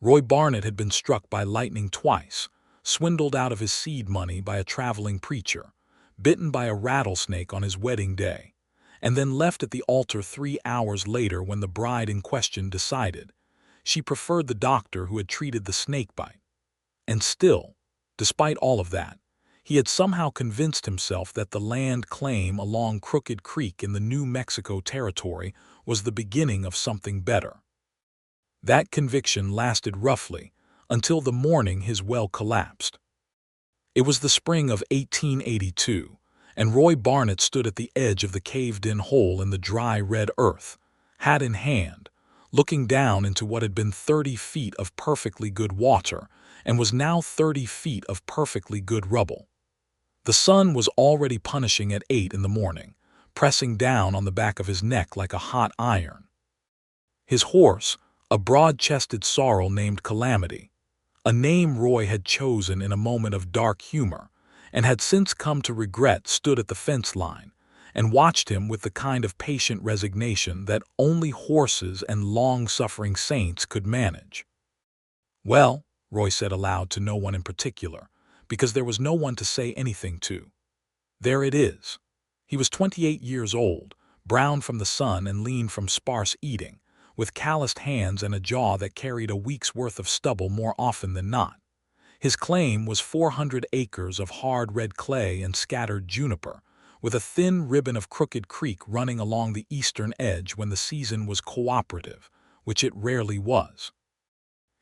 Roy Barnett had been struck by lightning twice, swindled out of his seed money by a traveling preacher, bitten by a rattlesnake on his wedding day, and then left at the altar 3 hours later when the bride in question decided she preferred the doctor who had treated the snake bite. And still, despite all of that, he had somehow convinced himself that the land claim along Crooked Creek in the New Mexico territory was the beginning of something better. That conviction lasted roughly until the morning his well collapsed. It was the spring of 1882, and Roy Barnett stood at the edge of the caved-in hole in the dry red earth, hat in hand, looking down into what had been 30 feet of perfectly good water and was now 30 feet of perfectly good rubble. The sun was already punishing at 8 in the morning, pressing down on the back of his neck like a hot iron. His horse, a broad-chested sorrel named Calamity, a name Roy had chosen in a moment of dark humor and had since come to regret, stood at the fence line and watched him with the kind of patient resignation that only horses and long-suffering saints could manage. "Well," Roy said aloud to no one in particular, because there was no one to say anything to. "There it is." He was 28 years old, brown from the sun and lean from sparse eating, with calloused hands and a jaw that carried a week's worth of stubble more often than not. His claim was 400 acres of hard red clay and scattered juniper, with a thin ribbon of Crooked Creek running along the eastern edge when the season was cooperative, which it rarely was.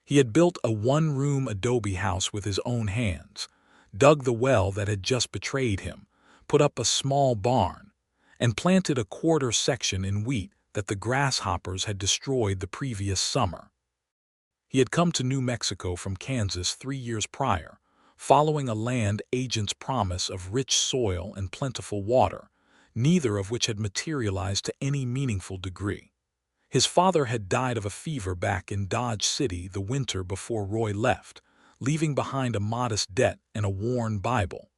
He had built a one-room adobe house with his own hands, dug the well that had just betrayed him, put up a small barn, and planted a quarter section in wheat that the grasshoppers had destroyed the previous summer. He had come to New Mexico from Kansas 3 years prior, following a land agent's promise of rich soil and plentiful water, neither of which had materialized to any meaningful degree. His father had died of a fever back in Dodge City the winter before Roy left, leaving behind a modest debt and a worn Bible.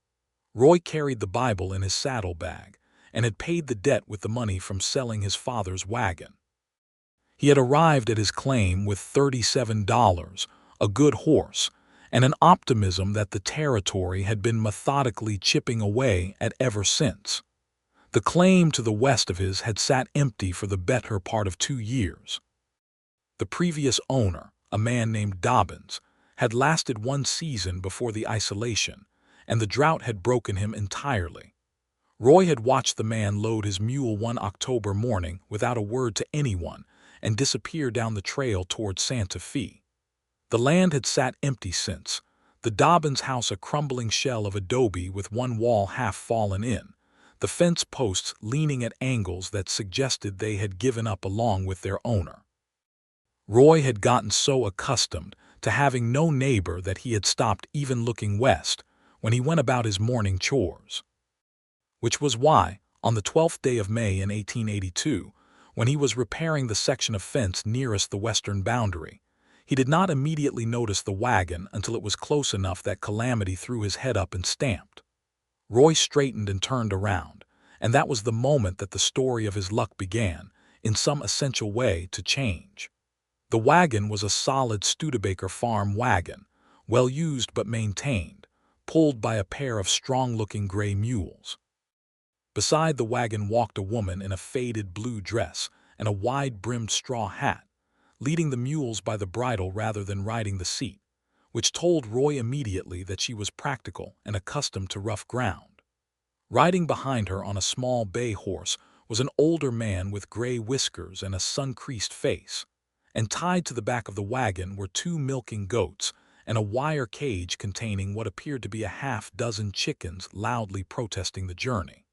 Roy carried the Bible in his saddlebag and had paid the debt with the money from selling his father's wagon. He had arrived at his claim with $37, a good horse, and an optimism that the territory had been methodically chipping away at ever since. The claim to the west of his had sat empty for the better part of 2 years. The previous owner, a man named Dobbins, had lasted 1 season before the isolation, and the drought had broken him entirely. Roy had watched the man load his mule one October morning without a word to anyone and disappear down the trail toward Santa Fe. The land had sat empty since, the Dobbins house a crumbling shell of adobe with one wall half fallen in, the fence posts leaning at angles that suggested they had given up along with their owner. Roy had gotten so accustomed to having no neighbor that he had stopped even looking west when he went about his morning chores. Which was why, on the 12th day of May in 1882, when he was repairing the section of fence nearest the western boundary, he did not immediately notice the wagon until it was close enough that Calamity threw his head up and stamped. Roy straightened and turned around, and that was the moment that the story of his luck began, in some essential way, to change. The wagon was a solid Studebaker farm wagon, well used but maintained, pulled by a pair of strong-looking gray mules. Beside the wagon walked a woman in a faded blue dress and a wide-brimmed straw hat, leading the mules by the bridle rather than riding the seat, which told Roy immediately that she was practical and accustomed to rough ground. Riding behind her on a small bay horse was an older man with gray whiskers and a sun-creased face, and tied to the back of the wagon were 2 milking goats and a wire cage containing what appeared to be a half-dozen chickens loudly protesting the journey.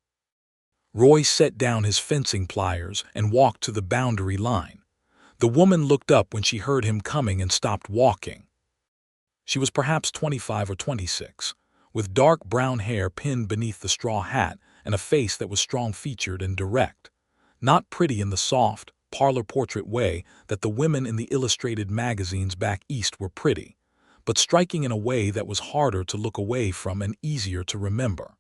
Roy set down his fencing pliers and walked to the boundary line. The woman looked up when she heard him coming and stopped walking. She was perhaps 25 or 26, with dark brown hair pinned beneath the straw hat and a face that was strong-featured and direct, not pretty in the soft, parlor portrait way that the women in the illustrated magazines back east were pretty, but striking in a way that was harder to look away from and easier to remember.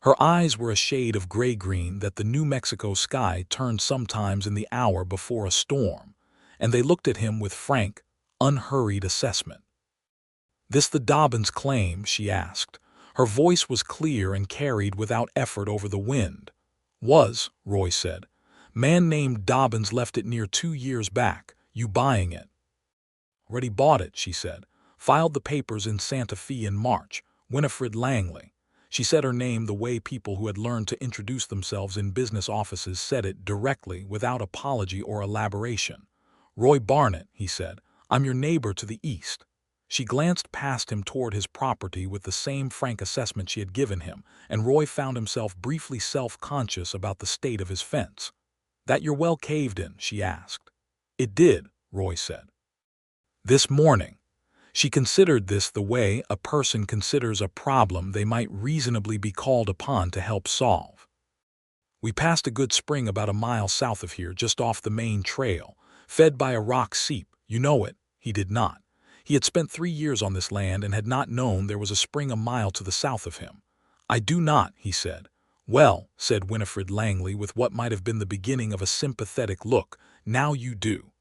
Her eyes were a shade of gray-green that the New Mexico sky turned sometimes in the hour before a storm, and they looked at him with frank, unhurried assessment. "This the Dobbins claim?" she asked. Her voice was clear and carried without effort over the wind. "Was," Roy said. "Man named Dobbins left it near 2 years back. You buying it?" "Already bought it," she said. "Filed the papers in Santa Fe in March. Winifred Langley." She said her name the way people who had learned to introduce themselves in business offices said it, directly, without apology or elaboration. "Roy Barnett," he said. "I'm your neighbor to the east." She glanced past him toward his property with the same frank assessment she had given him, and Roy found himself briefly self-conscious about the state of his fence. "That you're well caved in?" she asked. "It did," Roy said. "This morning." She considered this the way a person considers a problem they might reasonably be called upon to help solve. "We passed a good spring about a mile south of here, just off the main trail, fed by a rock seep. You know it?" He did not. He had spent 3 years on this land and had not known there was a spring a mile to the south of him. "I do not," he said. "Well," said Winifred Langley with what might have been the beginning of a sympathetic look, "now you do."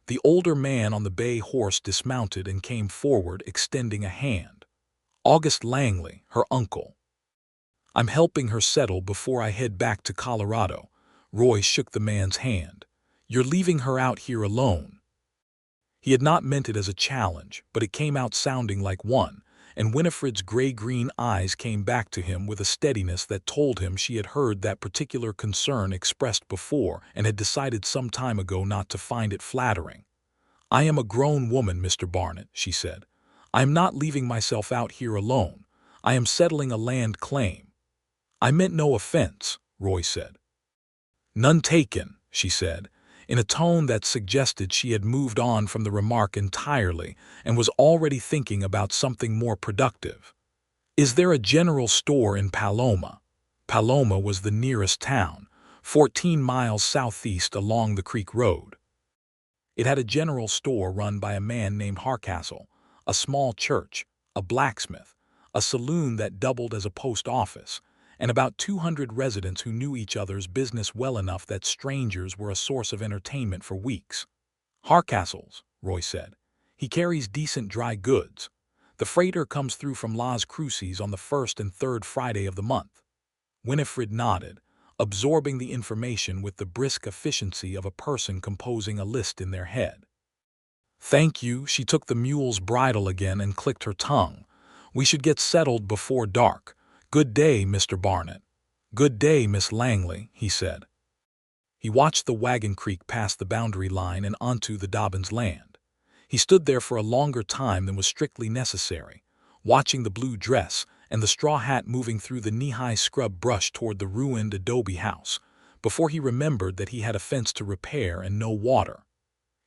The older man on the bay horse dismounted and came forward, extending a hand. "August Langley, her uncle. I'm helping her settle before I head back to Colorado." Roy shook the man's hand. "You're leaving her out here alone." He had not meant it as a challenge, but it came out sounding like one, and Winifred's gray-green eyes came back to him with a steadiness that told him she had heard that particular concern expressed before and had decided some time ago not to find it flattering. "I am a grown woman, Mr. Barnett," she said. "I am not leaving myself out here alone. I am settling a land claim." "I meant no offense," Roy said. "None taken," she said, in a tone that suggested she had moved on from the remark entirely and was already thinking about something more productive. "Is there a general store in Paloma?" Paloma was the nearest town, 14 miles southeast along the creek road. It had a general store run by a man named Hardcastle, a small church, a blacksmith, a saloon that doubled as a post office, and about 200 residents who knew each other's business well enough that strangers were a source of entertainment for weeks. "Hardcastle's," Roy said. "He carries decent dry goods. The freighter comes through from Las Cruces on the 1st and 3rd Friday of the month." Winifred nodded, absorbing the information with the brisk efficiency of a person composing a list in their head. "Thank you." She took the mule's bridle again and clicked her tongue. "We should get settled before dark. Good day, Mr. Barnett." "Good day, Miss Langley," he said. He watched the wagon creak past the boundary line and onto the Dobbins land. He stood there for a longer time than was strictly necessary, watching the blue dress and the straw hat moving through the knee-high scrub brush toward the ruined adobe house, before he remembered that he had a fence to repair and no water.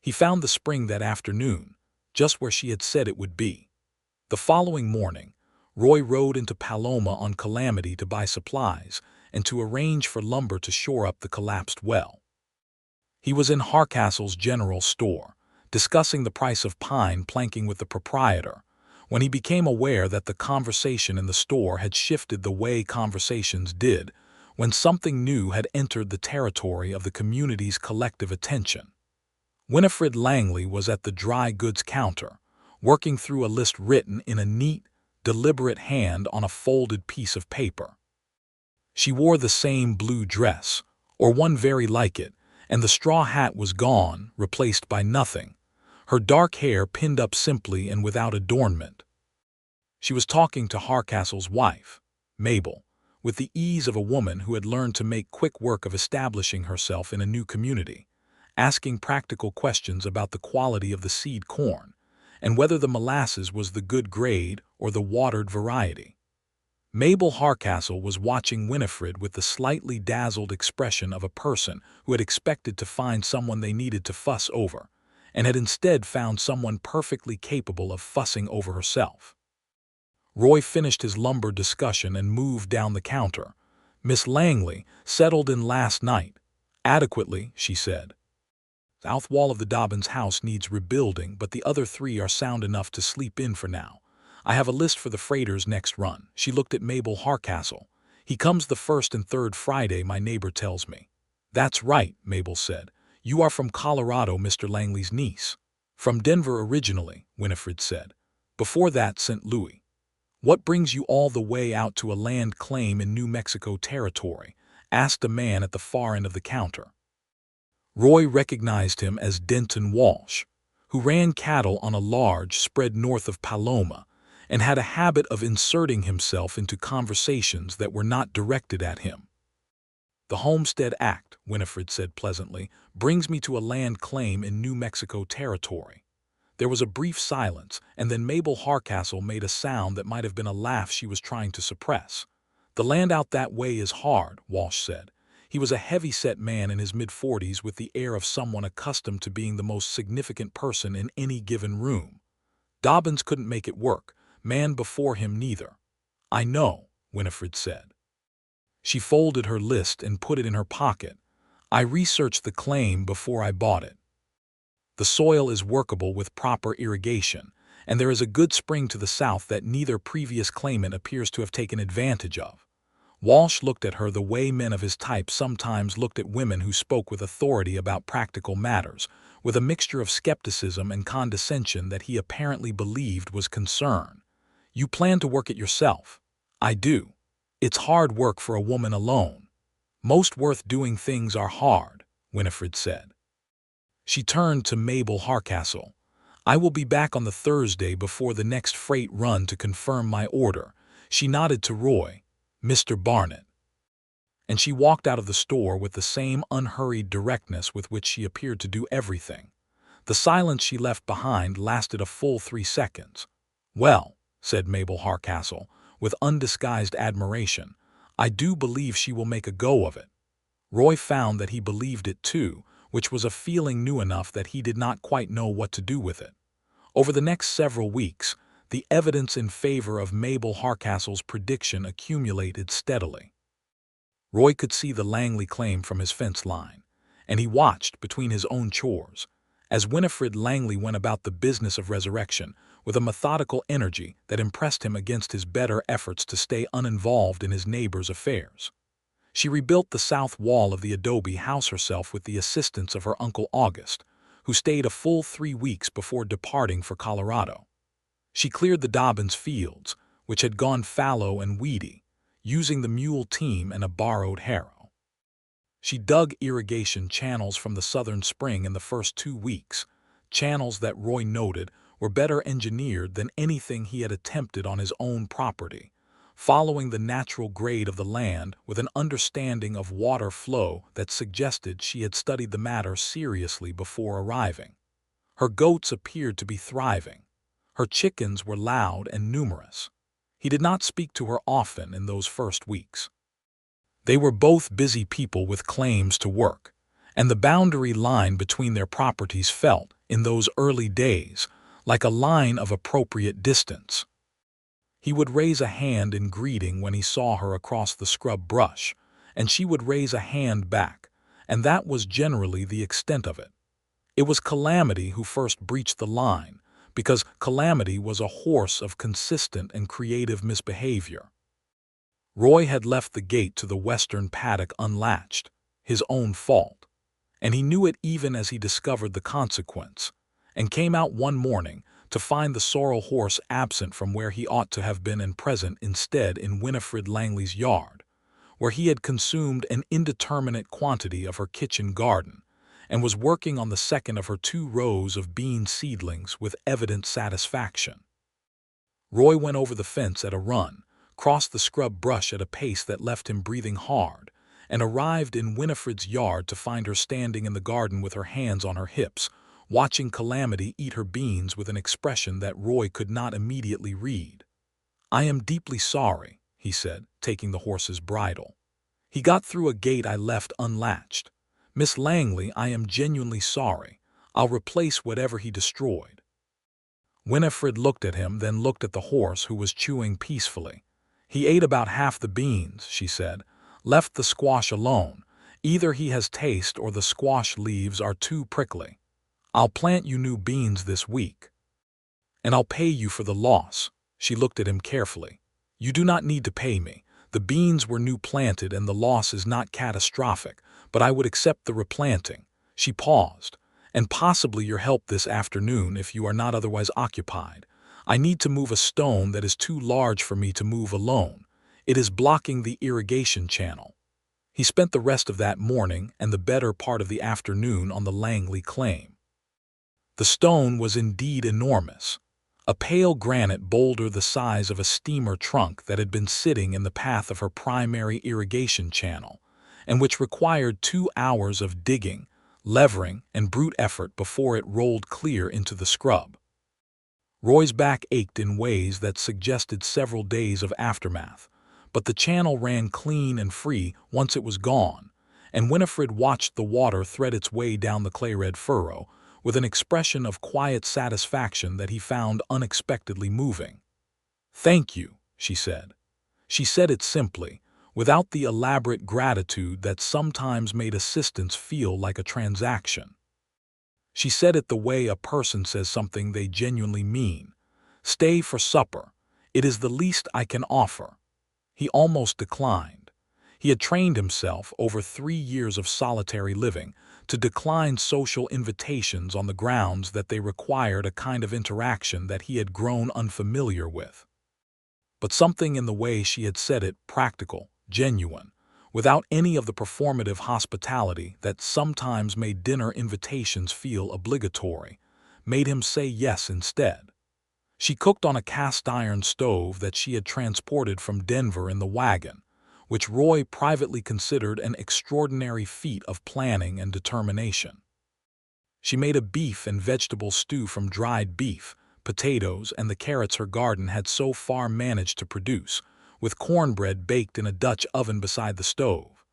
He found the spring that afternoon, just where she had said it would be. The following morning, Roy rode into Paloma on Calamity to buy supplies and to arrange for lumber to shore up the collapsed well. He was in Hardcastle's general store, discussing the price of pine planking with the proprietor, when he became aware that the conversation in the store had shifted the way conversations did when something new had entered the territory of the community's collective attention. Winifred Langley was at the dry goods counter, working through a list written in a neat, deliberate hand on a folded piece of paper. She wore the same blue dress, or one very like it, and the straw hat was gone, replaced by nothing, her dark hair pinned up simply and without adornment. She was talking to Hardcastle's wife, Mabel, with the ease of a woman who had learned to make quick work of establishing herself in a new community, asking practical questions about the quality of the seed corn, and whether the molasses was the good grade or the watered variety. Mabel Hardcastle was watching Winifred with the slightly dazzled expression of a person who had expected to find someone they needed to fuss over, and had instead found someone perfectly capable of fussing over herself. Roy finished his lumber discussion and moved down the counter. "Miss Langley settled in last night." "Adequately," she said. "South wall of the Dobbins house needs rebuilding, but the other 3 are sound enough to sleep in for now. I have a list for the freighter's next run." She looked at Mabel Hardcastle. "He comes the 1st and 3rd Friday, my neighbor tells me." "That's right," Mabel said. "You are from Colorado, Mr. Langley's niece." From Denver originally, Winifred said. Before that, St. Louis. What brings you all the way out to a land claim in New Mexico territory? Asked a man at the far end of the counter. Roy recognized him as Denton Walsh, who ran cattle on a large spread north of Paloma and had a habit of inserting himself into conversations that were not directed at him. The Homestead Act, Winifred said pleasantly, brings me to a land claim in New Mexico territory. There was a brief silence, and then Mabel Hardcastle made a sound that might have been a laugh she was trying to suppress. The land out that way is hard, Walsh said. He was a heavy-set man in his mid-40s with the air of someone accustomed to being the most significant person in any given room. Dobbins couldn't make it work, man before him neither. I know, Winifred said. She folded her list and put it in her pocket. I researched the claim before I bought it. The soil is workable with proper irrigation, and there is a good spring to the south that neither previous claimant appears to have taken advantage of. Walsh looked at her the way men of his type sometimes looked at women who spoke with authority about practical matters, with a mixture of skepticism and condescension that he apparently believed was concern. You plan to work it yourself? I do. It's hard work for a woman alone. Most worth doing things are hard, Winifred said. She turned to Mabel Hardcastle. I will be back on the Thursday before the next freight run to confirm my order. She nodded to Roy, Mr. Barnett. And she walked out of the store with the same unhurried directness with which she appeared to do everything. The silence she left behind lasted a full 3 seconds. Well, said Mabel Hardcastle, with undisguised admiration, I do believe she will make a go of it. Roy found that he believed it too, which was a feeling new enough that he did not quite know what to do with it. Over the next several weeks, the evidence in favor of Mabel Hardcastle's prediction accumulated steadily. Roy could see the Langley claim from his fence line, and he watched between his own chores, as Winifred Langley went about the business of resurrection with a methodical energy that impressed him against his better efforts to stay uninvolved in his neighbor's affairs. She rebuilt the south wall of the adobe house herself with the assistance of her Uncle August, who stayed a full 3 weeks before departing for Colorado. She cleared the Dobbins fields, which had gone fallow and weedy, using the mule team and a borrowed harrow. She dug irrigation channels from the southern spring in the first 2 weeks, channels that Roy noted were better engineered than anything he had attempted on his own property, following the natural grade of the land with an understanding of water flow that suggested she had studied the matter seriously before arriving. Her goats appeared to be thriving. Her chickens were loud and numerous. He did not speak to her often in those first weeks. They were both busy people with claims to work, and the boundary line between their properties felt, in those early days, like a line of appropriate distance. He would raise a hand in greeting when he saw her across the scrub brush, and she would raise a hand back, and that was generally the extent of it. It was Calamity who first breached the line, because Calamity was a horse of consistent and creative misbehavior. Roy had left the gate to the western paddock unlatched, his own fault, and he knew it even as he discovered the consequence, and came out one morning to find the sorrel horse absent from where he ought to have been and present instead in Winifred Langley's yard, where he had consumed an indeterminate quantity of her kitchen garden, and was working on the second of her 2 rows of bean seedlings with evident satisfaction. Roy went over the fence at a run, crossed the scrub brush at a pace that left him breathing hard, and arrived in Winifred's yard to find her standing in the garden with her hands on her hips, watching Calamity eat her beans with an expression that Roy could not immediately read. I am deeply sorry, he said, taking the horse's bridle. He got through a gate I left unlatched. Miss Langley, I am genuinely sorry. I'll replace whatever he destroyed. Winifred looked at him, then looked at the horse, who was chewing peacefully. He ate about half the beans, she said, left the squash alone. Either he has taste or the squash leaves are too prickly. I'll plant you new beans this week. And I'll pay you for the loss. She looked at him carefully. You do not need to pay me. The beans were new planted and the loss is not catastrophic, but I would accept the replanting. She paused, and possibly your help this afternoon if you are not otherwise occupied. I need to move a stone that is too large for me to move alone. It is blocking the irrigation channel." He spent the rest of that morning and the better part of the afternoon on the Langley claim. The stone was indeed enormous, a pale granite boulder the size of a steamer trunk that had been sitting in the path of her primary irrigation channel, and which required 2 hours of digging, levering, and brute effort before it rolled clear into the scrub. Roy's back ached in ways that suggested several days of aftermath, but the channel ran clean and free once it was gone, and Winifred watched the water thread its way down the clay-red furrow with an expression of quiet satisfaction that he found unexpectedly moving. "Thank you," she said. She said it simply, without the elaborate gratitude that sometimes made assistance feel like a transaction. She said it the way a person says something they genuinely mean. "Stay for supper. It is the least I can offer." He almost declined. He had trained himself over 3 years of solitary living to decline social invitations on the grounds that they required a kind of interaction that he had grown unfamiliar with. But something in the way she had said it, practical, genuine, without any of the performative hospitality that sometimes made dinner invitations feel obligatory, made him say yes instead. She cooked on a cast-iron stove that she had transported from Denver in the wagon, which Roy privately considered an extraordinary feat of planning and determination. She made a beef and vegetable stew from dried beef, potatoes, and the carrots her garden had so far managed to produce, with cornbread baked in a Dutch oven beside the stove.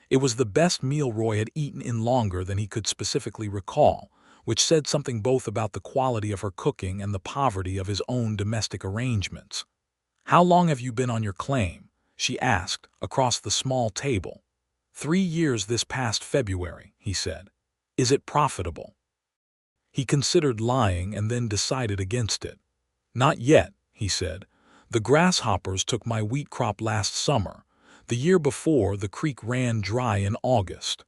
It was the best meal Roy had eaten in longer than he could specifically recall, which said something both about the quality of her cooking and the poverty of his own domestic arrangements. "How long have you been on your claim?" she asked, across the small table. 3 years this past February," he said. "Is it profitable?" He considered lying and then decided against it. "Not yet," he said. "The grasshoppers took my wheat crop last summer. The year before, the creek ran dry in August.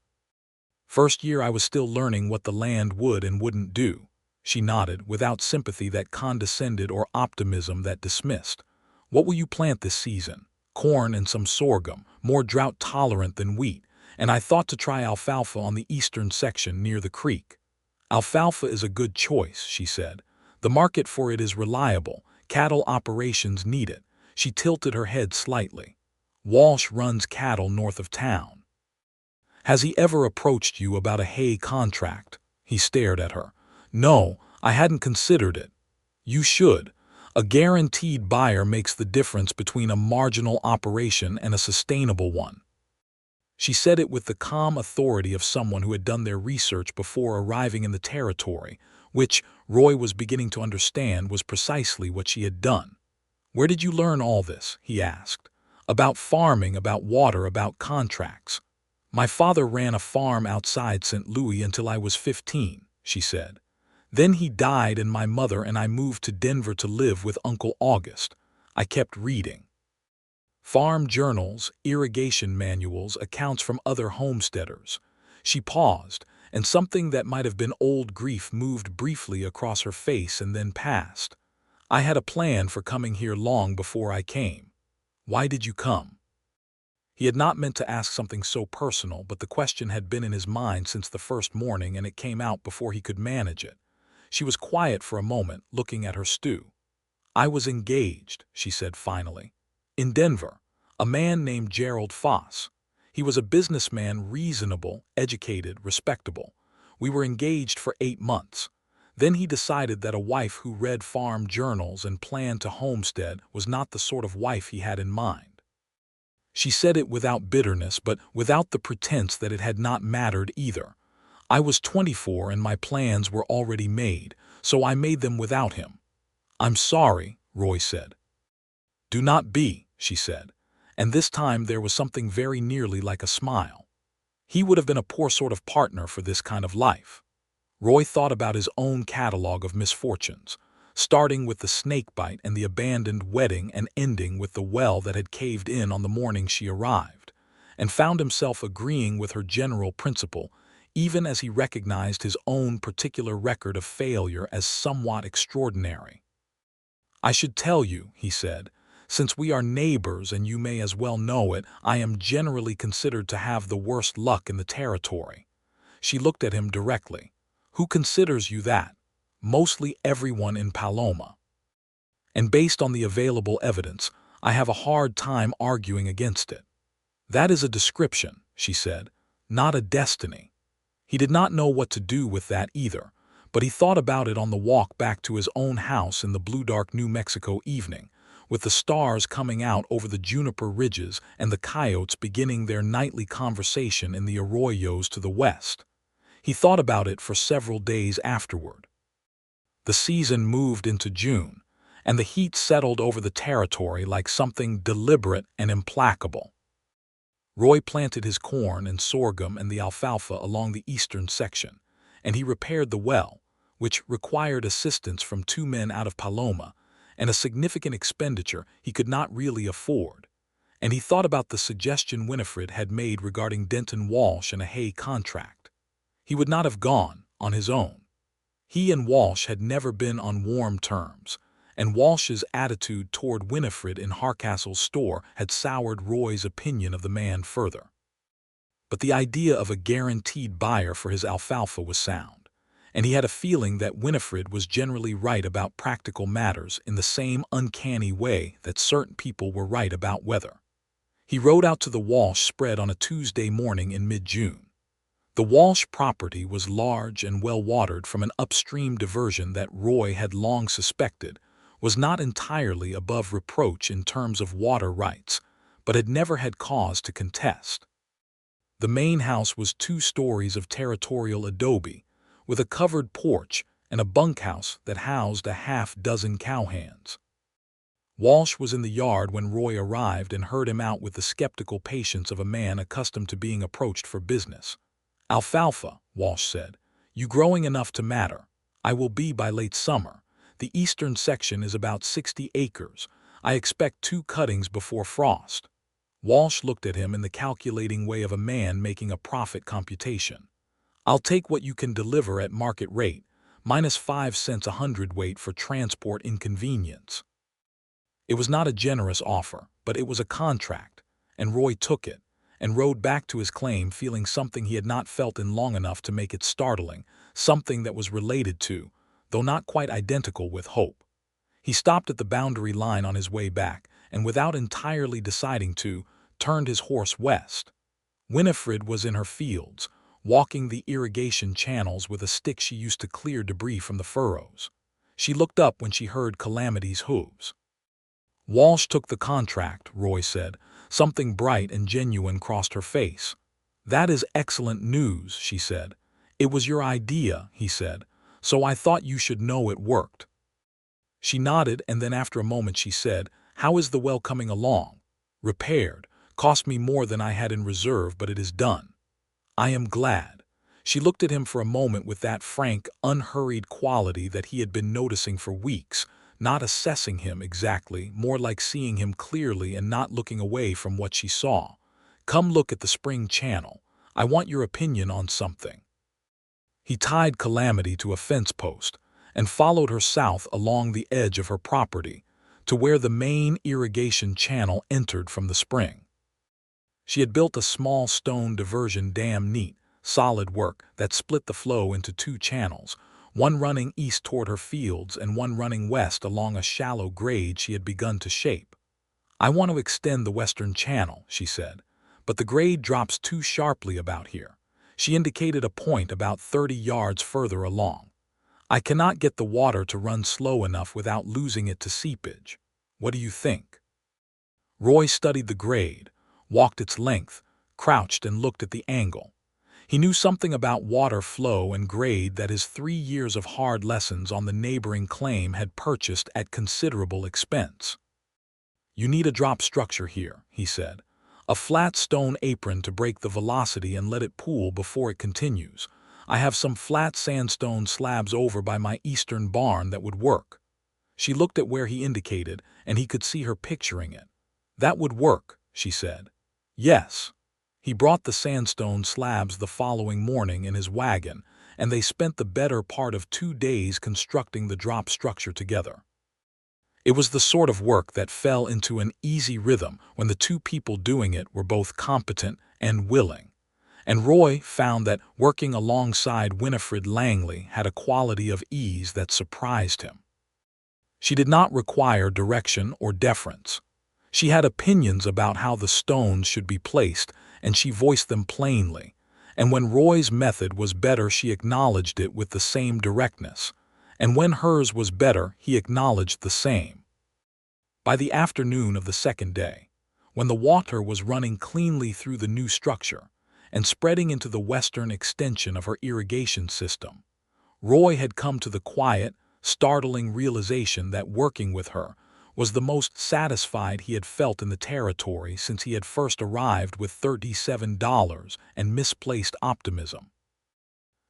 First year I was still learning what the land would and wouldn't do." She nodded, without sympathy that condescended or optimism that dismissed. "What will you plant this season?" "Corn and some sorghum, more drought-tolerant than wheat, and I thought to try alfalfa on the eastern section near the creek." "Alfalfa is a good choice," she said. "The market for it is reliable. Cattle operations need it." She tilted her head slightly. "Walsh runs cattle north of town." "Has he ever approached you about a hay contract?" He stared at her. "No, I hadn't considered it." "You should. A guaranteed buyer makes the difference between a marginal operation and a sustainable one." She said it with the calm authority of someone who had done their research before arriving in the territory, which, Roy was beginning to understand, was precisely what she had done. "Where did you learn all this?" he asked. "About farming, about water, about contracts." "My father ran a farm outside St. Louis until I was 15, she said. "Then he died and my mother and I moved to Denver to live with Uncle August. I kept reading farm journals, irrigation manuals, accounts from other homesteaders." She paused, and something that might have been old grief moved briefly across her face and then passed. "I had a plan for coming here long before I came." "Why did you come?" He had not meant to ask something so personal, but the question had been in his mind since the first morning, and it came out before he could manage it. She was quiet for a moment, looking at her stew. "I was engaged," she said finally. "In Denver. A man named Gerald Foss. He was a businessman, reasonable, educated, respectable. We were engaged for 8 months. Then he decided that a wife who read farm journals and planned to homestead was not the sort of wife he had in mind." She said it without bitterness, but without the pretense that it had not mattered either. "I was 24 and my plans were already made, so I made them without him." "I'm sorry," Roy said. "Do not be," she said, and this time there was something very nearly like a smile. He would have been a poor sort of partner for this kind of life. Roy thought about his own catalog of misfortunes, starting with the snakebite and the abandoned wedding and ending with the well that had caved in on the morning she arrived, and found himself agreeing with her general principle, even as he recognized his own particular record of failure as somewhat extraordinary. "I should tell you," he said, "since we are neighbors and you may as well know it, I am generally considered to have the worst luck in the territory." She looked at him directly. "Who considers you that?" "Mostly everyone in Paloma. And based on the available evidence, I have a hard time arguing against it." "That is a description," she said, "not a destiny." He did not know what to do with that either, but he thought about it on the walk back to his own house in the blue dark New Mexico evening, with the stars coming out over the juniper ridges and the coyotes beginning their nightly conversation in the arroyos to the west. He thought about it for several days afterward. The season moved into June, and the heat settled over the territory like something deliberate and implacable. Roy planted his corn and sorghum and the alfalfa along the eastern section, and he repaired the well, which required assistance from 2 men out of Paloma, and a significant expenditure he could not really afford. And he thought about the suggestion Winifred had made regarding Denton Walsh and a hay contract. He would not have gone on his own. He and Walsh had never been on warm terms, and Walsh's attitude toward Winifred in Hardcastle's store had soured Roy's opinion of the man further. But the idea of a guaranteed buyer for his alfalfa was sound, and he had a feeling that Winifred was generally right about practical matters in the same uncanny way that certain people were right about weather. He rode out to the Walsh spread on a Tuesday morning in mid-June. The Walsh property was large and well-watered from an upstream diversion that Roy had long suspected was not entirely above reproach in terms of water rights, but had never had cause to contest. The main house was 2 stories of territorial adobe, with a covered porch and a bunkhouse that housed a half-dozen cowhands. Walsh was in the yard when Roy arrived and heard him out with the skeptical patience of a man accustomed to being approached for business. "Alfalfa," Walsh said. "You growing enough to matter. I will be by late summer. The eastern section is about 60 acres. I expect 2 cuttings before frost." Walsh looked at him in the calculating way of a man making a profit computation. "I'll take what you can deliver at market rate, minus 5 cents a hundredweight for transport inconvenience." It was not a generous offer, but it was a contract, and Roy took it, and rode back to his claim feeling something he had not felt in long enough to make it startling, something that was related to, though not quite identical with, hope. He stopped at the boundary line on his way back, and without entirely deciding to, turned his horse west. Winifred was in her fields, walking the irrigation channels with a stick she used to clear debris from the furrows. She looked up when she heard Calamity's hooves. "Walsh took the contract," Roy said. Something bright and genuine crossed her face. "That is excellent news," she said. "It was your idea," he said, "so I thought you should know it worked." She nodded, and then after a moment she said, "How is the well coming along?" "Repaired. Cost me more than I had in reserve, but it is done." "I am glad." She looked at him for a moment with that frank, unhurried quality that he had been noticing for weeks, not assessing him exactly, more like seeing him clearly and not looking away from what she saw. "Come look at the spring channel. I want your opinion on something." He tied Calamity to a fence post and followed her south along the edge of her property to where the main irrigation channel entered from the spring. She had built a small stone diversion dam, neat, solid work that split the flow into 2 channels, one running east toward her fields and one running west along a shallow grade she had begun to shape. "I want to extend the western channel," she said, "but the grade drops too sharply about here." She indicated a point about 30 yards further along. "I cannot get the water to run slow enough without losing it to seepage. What do you think?" Roy studied the grade, walked its length, crouched and looked at the angle. He knew something about water flow and grade that his 3 years of hard lessons on the neighboring claim had purchased at considerable expense. "You need a drop structure here," he said. "A flat stone apron to break the velocity and let it pool before it continues. I have some flat sandstone slabs over by my eastern barn that would work." She looked at where he indicated, and he could see her picturing it. "That would work," she said. "Yes." He brought the sandstone slabs the following morning in his wagon, and they spent the better part of 2 days constructing the drop structure together. It was the sort of work that fell into an easy rhythm when the two people doing it were both competent and willing. And Roy found that working alongside Winifred Langley had a quality of ease that surprised him. She did not require direction or deference. She had opinions about how the stones should be placed, and she voiced them plainly. And when Roy's method was better, she acknowledged it with the same directness. And when hers was better, he acknowledged the same. By the afternoon of the second day, when the water was running cleanly through the new structure and spreading into the western extension of her irrigation system, Roy had come to the quiet, startling realization that working with her was the most satisfied he had felt in the territory since he had first arrived with $37 and misplaced optimism.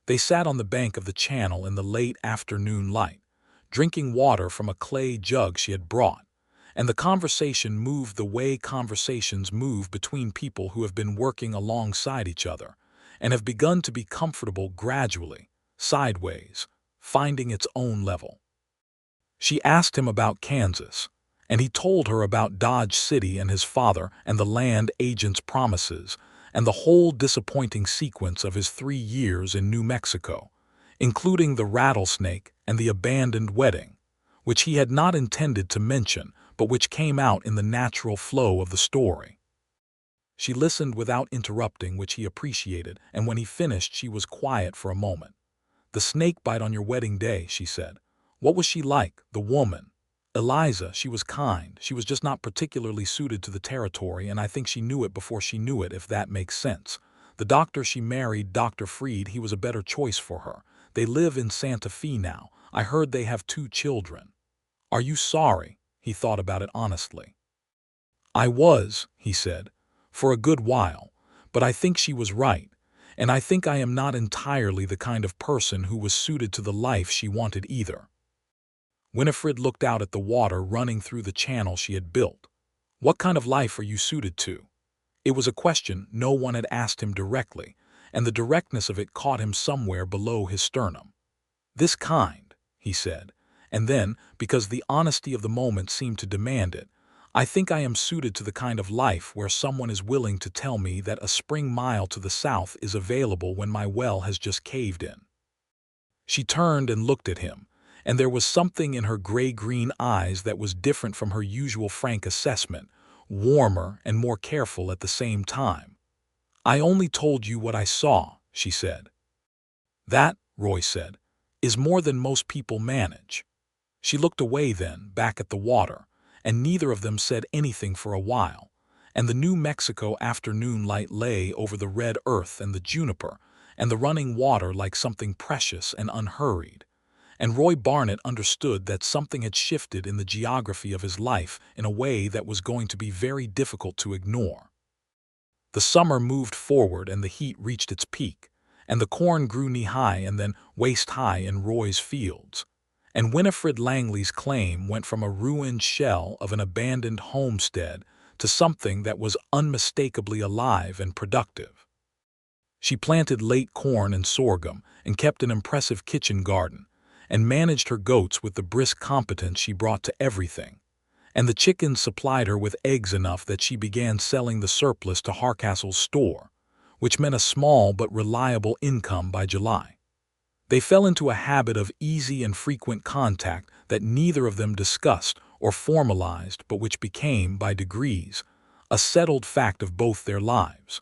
They sat on the bank of the channel in the late afternoon light, drinking water from a clay jug she had brought, and the conversation moved the way conversations move between people who have been working alongside each other and have begun to be comfortable gradually, sideways, finding its own level. She asked him about Kansas, and he told her about Dodge City and his father and the land agent's promises and the whole disappointing sequence of his 3 years in New Mexico, including the rattlesnake and the abandoned wedding, which he had not intended to mention but which came out in the natural flow of the story. She listened without interrupting, which he appreciated, and when he finished she was quiet for a moment. "The snake bite on your wedding day," she said. "What was she like, the woman?" "Eliza, she was kind. She was just not particularly suited to the territory, and I think she knew it before she knew it, if that makes sense. The doctor she married, Dr. Freed, he was a better choice for her. They live in Santa Fe now. I heard they have 2 children. Are you sorry?" He thought about it honestly. "I was," he said, "for a good while, but I think she was right, and I think I am not entirely the kind of person who was suited to the life she wanted either." Winifred looked out at the water running through the channel she had built. "What kind of life are you suited to?" It was a question no one had asked him directly, and the directness of it caught him somewhere below his sternum. "This kind," he said, and then, because the honesty of the moment seemed to demand it, "I think I am suited to the kind of life where someone is willing to tell me that a spring mile to the south is available when my well has just caved in." She turned and looked at him, and there was something in her gray-green eyes that was different from her usual frank assessment, warmer and more careful at the same time. "I only told you what I saw," she said. "That," Roy said, "is more than most people manage." She looked away then, back at the water, and neither of them said anything for a while, and the New Mexico afternoon light lay over the red earth and the juniper and the running water like something precious and unhurried. And Roy Barnett understood that something had shifted in the geography of his life in a way that was going to be very difficult to ignore. The summer moved forward and the heat reached its peak, and the corn grew knee-high and then waist-high in Roy's fields. And Winifred Langley's claim went from a ruined shell of an abandoned homestead to something that was unmistakably alive and productive. She planted late corn and sorghum and kept an impressive kitchen garden, and managed her goats with the brisk competence she brought to everything. And the chickens supplied her with eggs enough that she began selling the surplus to Harcastle's store, which meant a small but reliable income by July. They fell into a habit of easy and frequent contact that neither of them discussed or formalized, but which became, by degrees, a settled fact of both their lives.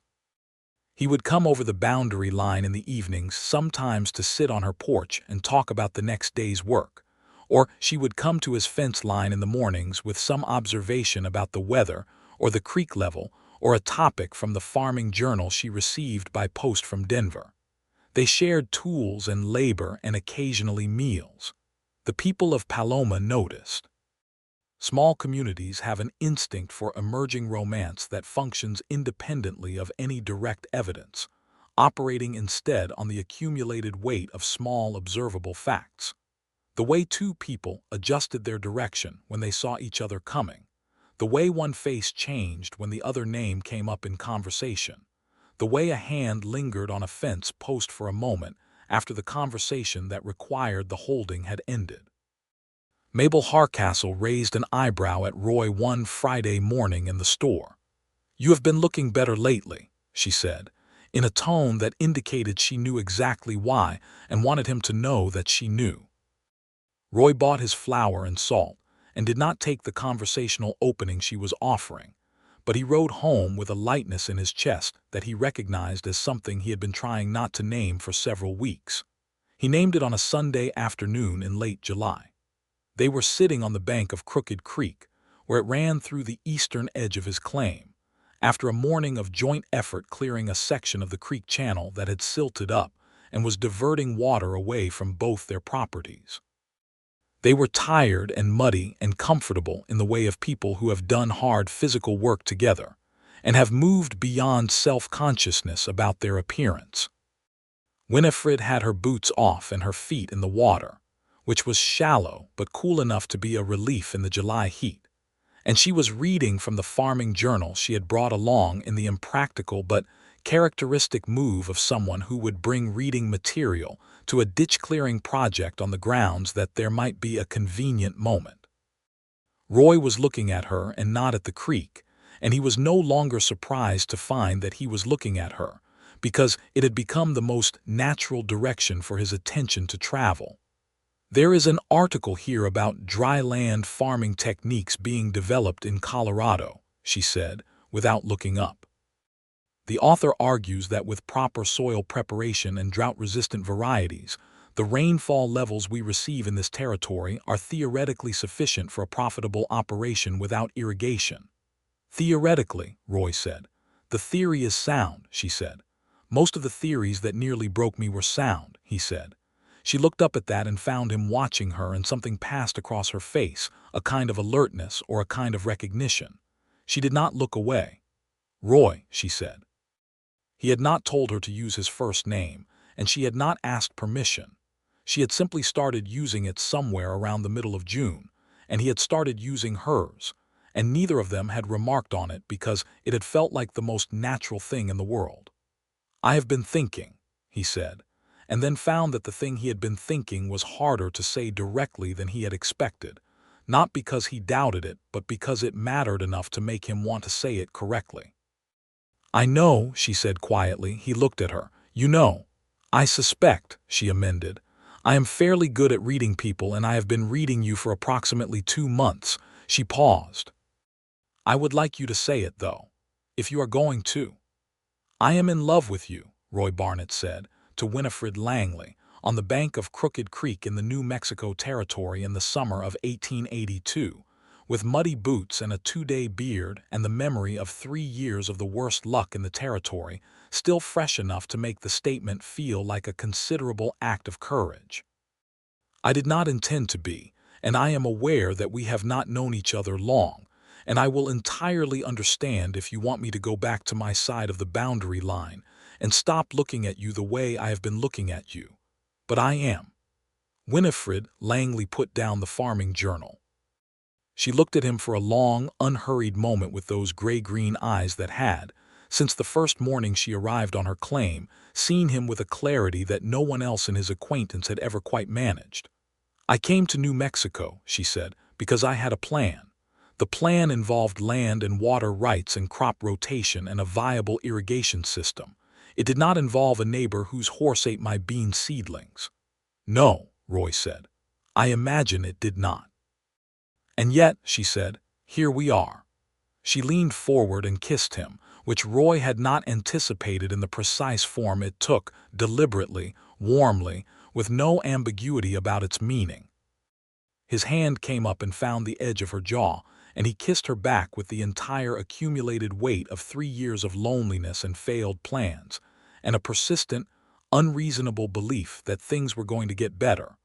He would come over the boundary line in the evenings, sometimes to sit on her porch and talk about the next day's work, or she would come to his fence line in the mornings with some observation about the weather or the creek level or a topic from the farming journal she received by post from Denver. They shared tools and labor and occasionally meals. The people of Paloma noticed. Small communities have an instinct for emerging romance that functions independently of any direct evidence, operating instead on the accumulated weight of small observable facts. The way 2 people adjusted their direction when they saw each other coming, the way one face changed when the other name came up in conversation, the way a hand lingered on a fence post for a moment after the conversation that required the holding had ended. Mabel Hardcastle raised an eyebrow at Roy one Friday morning in the store. "You have been looking better lately," she said, in a tone that indicated she knew exactly why and wanted him to know that she knew. Roy bought his flour and salt and did not take the conversational opening she was offering, but he rode home with a lightness in his chest that he recognized as something he had been trying not to name for several weeks. He named it on a Sunday afternoon in late July. They were sitting on the bank of Crooked Creek, where it ran through the eastern edge of his claim, after a morning of joint effort clearing a section of the creek channel that had silted up and was diverting water away from both their properties. They were tired and muddy and comfortable in the way of people who have done hard physical work together and have moved beyond self-consciousness about their appearance. Winifred had her boots off and her feet in the water, which was shallow but cool enough to be a relief in the July heat, and she was reading from the farming journal she had brought along in the impractical but characteristic move of someone who would bring reading material to a ditch-clearing project on the grounds that there might be a convenient moment. Roy was looking at her and not at the creek, and he was no longer surprised to find that he was looking at her, because it had become the most natural direction for his attention to travel. "There is an article here about dry land farming techniques being developed in Colorado," she said, without looking up. "The author argues that with proper soil preparation and drought-resistant varieties, the rainfall levels we receive in this territory are theoretically sufficient for a profitable operation without irrigation." "Theoretically," Roy said. "The theory is sound," she said. "Most of the theories that nearly broke me were sound," he said. She looked up at that and found him watching her, and something passed across her face, a kind of alertness or a kind of recognition. She did not look away. "Roy," she said. He had not told her to use his first name, and she had not asked permission. She had simply started using it somewhere around the middle of June, and he had started using hers, and neither of them had remarked on it because it had felt like the most natural thing in the world. "I have been thinking," he said, and then found that the thing he had been thinking was harder to say directly than he had expected, not because he doubted it, but because it mattered enough to make him want to say it correctly. "I know," she said quietly. He looked at her. "You know." "I suspect," she amended. "I am fairly good at reading people, and I have been reading you for approximately 2 months." She paused. "I would like you to say it, though, if you are going to." "I am in love with you," Roy Barnett said to Winifred Langley on the bank of Crooked Creek in the New Mexico Territory in the summer of 1882, with muddy boots and a 2-day beard and the memory of 3 years of the worst luck in the territory still fresh enough to make the statement feel like a considerable act of courage. "I did not intend to be, and I am aware that we have not known each other long, and I will entirely understand if you want me to go back to my side of the boundary line and stop looking at you the way I have been looking at you. But I am." Winifred Langley put down the farming journal. She looked at him for a long, unhurried moment with those gray-green eyes that had, since the first morning she arrived on her claim, seen him with a clarity that no one else in his acquaintance had ever quite managed. "I came to New Mexico," she said, "because I had a plan. The plan involved land and water rights and crop rotation and a viable irrigation system. It did not involve a neighbor whose horse ate my bean seedlings." "No," Roy said. "I imagine it did not." "And yet," she said, "here we are." She leaned forward and kissed him, which Roy had not anticipated in the precise form it took, deliberately, warmly, with no ambiguity about its meaning. His hand came up and found the edge of her jaw, and he kissed her back with the entire accumulated weight of 3 years of loneliness and failed plans, and a persistent, unreasonable belief that things were going to get better,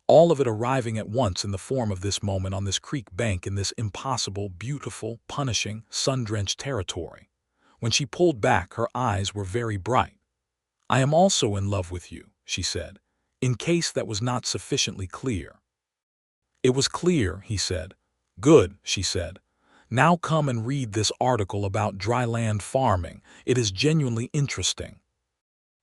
all of it arriving at once in the form of this moment on this creek bank in this impossible, beautiful, punishing, sun-drenched territory. When she pulled back, her eyes were very bright. "I am also in love with you," she said, in case that was not sufficiently clear. "It was clear," he said. "Good," she said. Now come and read this article about dryland farming. It is genuinely interesting."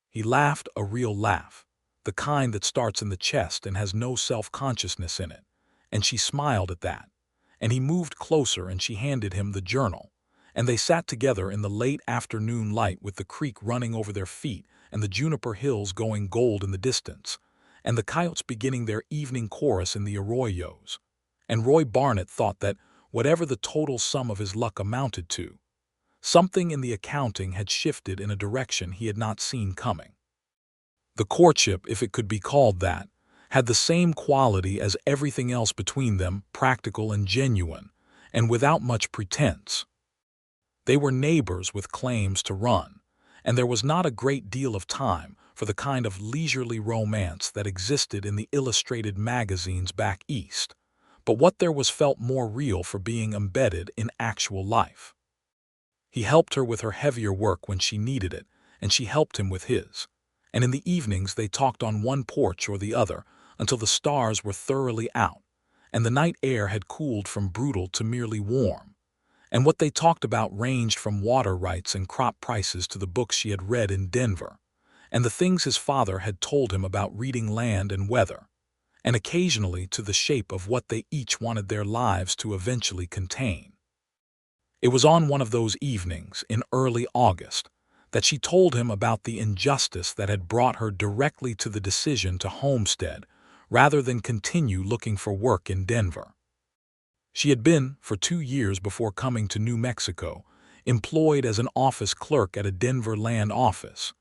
He laughed a real laugh, the kind that starts in the chest and has no self-consciousness in it, and she smiled at that. And he moved closer and she handed him the journal, and they sat together in the late afternoon light with the creek running over their feet and the juniper hills going gold in the distance, and the coyotes beginning their evening chorus in the arroyos. And Roy Barnett thought that, whatever the total sum of his luck amounted to, something in the accounting had shifted in a direction he had not seen coming. The courtship, if it could be called that, had the same quality as everything else between them, practical and genuine, and without much pretense. They were neighbors with claims to run, and there was not a great deal of time for the kind of leisurely romance that existed in the illustrated magazines back east, but what there was felt more real for being embedded in actual life. He helped her with her heavier work when she needed it, and she helped him with his. And in the evenings they talked on one porch or the other until the stars were thoroughly out, and the night air had cooled from brutal to merely warm. And what they talked about ranged from water rights and crop prices to the books she had read in Denver, and the things his father had told him about reading land and weather, and occasionally to the shape of what they each wanted their lives to eventually contain. It was on one of those evenings in early August that she told him about the injustice that had brought her directly to the decision to homestead rather than continue looking for work in Denver. She had been, for 2 years before coming to New Mexico, employed as an office clerk at a Denver land office,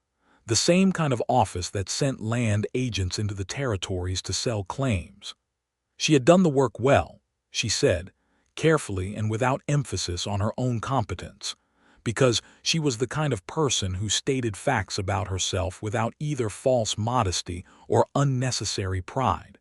the same kind of office that sent land agents into the territories to sell claims. She had done the work well, she said, carefully and without emphasis on her own competence, because she was the kind of person who stated facts about herself without either false modesty or unnecessary pride.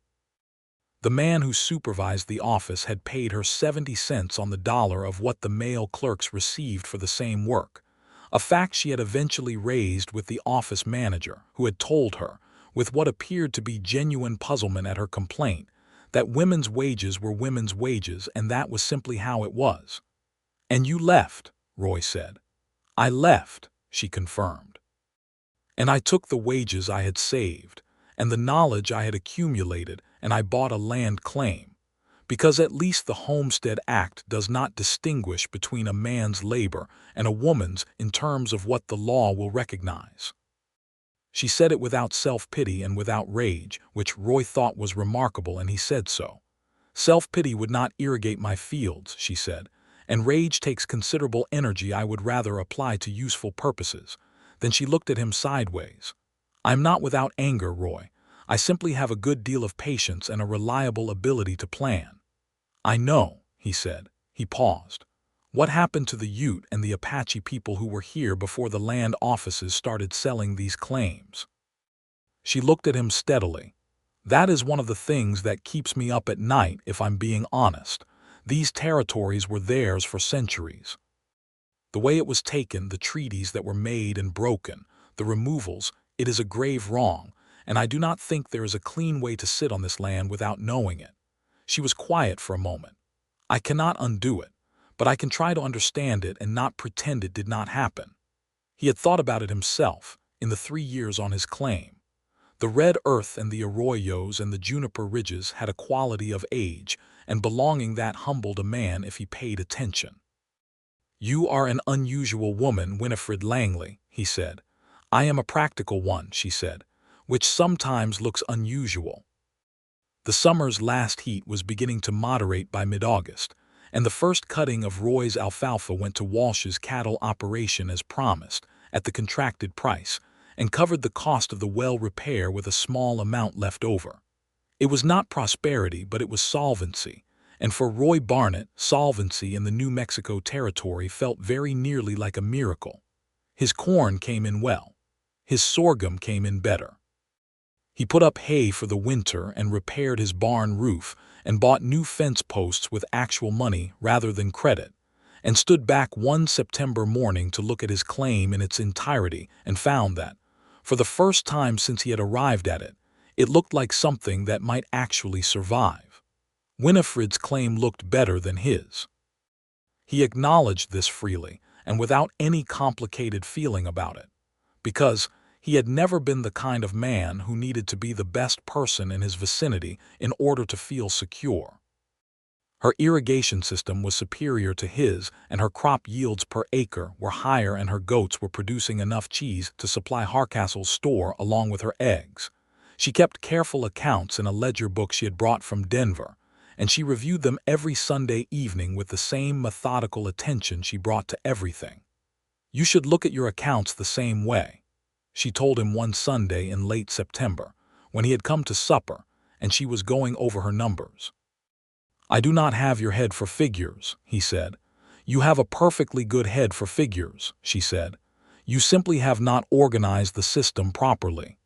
The man who supervised the office had paid her 70 cents on the dollar of what the male clerks received for the same work, a fact she had eventually raised with the office manager, who had told her, with what appeared to be genuine puzzlement at her complaint, that women's wages were women's wages and that was simply how it was. "And you left," Roy said. "I left," she confirmed. "And I took the wages I had saved, and the knowledge I had accumulated, and I bought a land claim, because at least the Homestead Act does not distinguish between a man's labor and a woman's in terms of what the law will recognize." She said it without self-pity and without rage, which Roy thought was remarkable, and he said so. "Self-pity would not irrigate my fields," she said, "and rage takes considerable energy I would rather apply to useful purposes." Then she looked at him sideways. "I'm not without anger, Roy. I simply have a good deal of patience and a reliable ability to plan." "I know," he said. He paused. "What happened to the Ute and the Apache people who were here before the land offices started selling these claims?" She looked at him steadily. "That is one of the things that keeps me up at night, if I'm being honest. These territories were theirs for centuries. The way it was taken, the treaties that were made and broken, the removals, it is a grave wrong, and I do not think there is a clean way to sit on this land without knowing it." She was quiet for a moment. "I cannot undo it, but I can try to understand it and not pretend it did not happen." He had thought about it himself, in the 3 years on his claim. The red earth and the arroyos and the juniper ridges had a quality of age and belonging that humbled a man if he paid attention. "You are an unusual woman, Winifred Langley," he said. "I am a practical one," she said, "which sometimes looks unusual." The summer's last heat was beginning to moderate by mid-August, and the first cutting of Roy's alfalfa went to Walsh's cattle operation as promised, at the contracted price, and covered the cost of the well repair with a small amount left over. It was not prosperity, but it was solvency, and for Roy Barnett, solvency in the New Mexico territory felt very nearly like a miracle. His corn came in well. His sorghum came in better. He put up hay for the winter and repaired his barn roof and bought new fence posts with actual money rather than credit, and stood back one September morning to look at his claim in its entirety and found that, for the first time since he had arrived at it, it looked like something that might actually survive. Winifred's claim looked better than his. He acknowledged this freely and without any complicated feeling about it, because he had never been the kind of man who needed to be the best person in his vicinity in order to feel secure. Her irrigation system was superior to his, and her crop yields per acre were higher, and her goats were producing enough cheese to supply Hardcastle's store along with her eggs. She kept careful accounts in a ledger book she had brought from Denver, and she reviewed them every Sunday evening with the same methodical attention she brought to everything. "You should look at your accounts the same way," she told him one Sunday in late September, when he had come to supper and she was going over her numbers. "I do not have your head for figures," he said. "You have a perfectly good head for figures," she said. "You simply have not organized the system properly."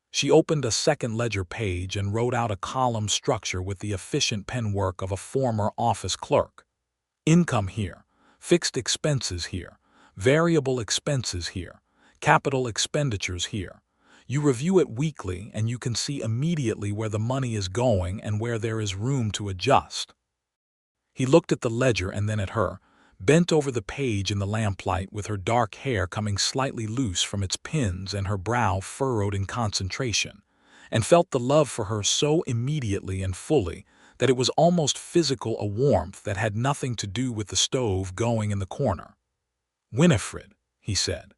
She opened a second ledger page and wrote out a column structure with the efficient pen work of a former office clerk. Income here, fixed expenses here, variable expenses here, capital expenditures here. You review it weekly and you can see immediately where the money is going and where there is room to adjust. He looked at the ledger and then at her, bent over the page in the lamplight with her dark hair coming slightly loose from its pins and her brow furrowed in concentration, and felt the love for her so immediately and fully that it was almost physical, a warmth that had nothing to do with the stove going in the corner. "Winifred," he said.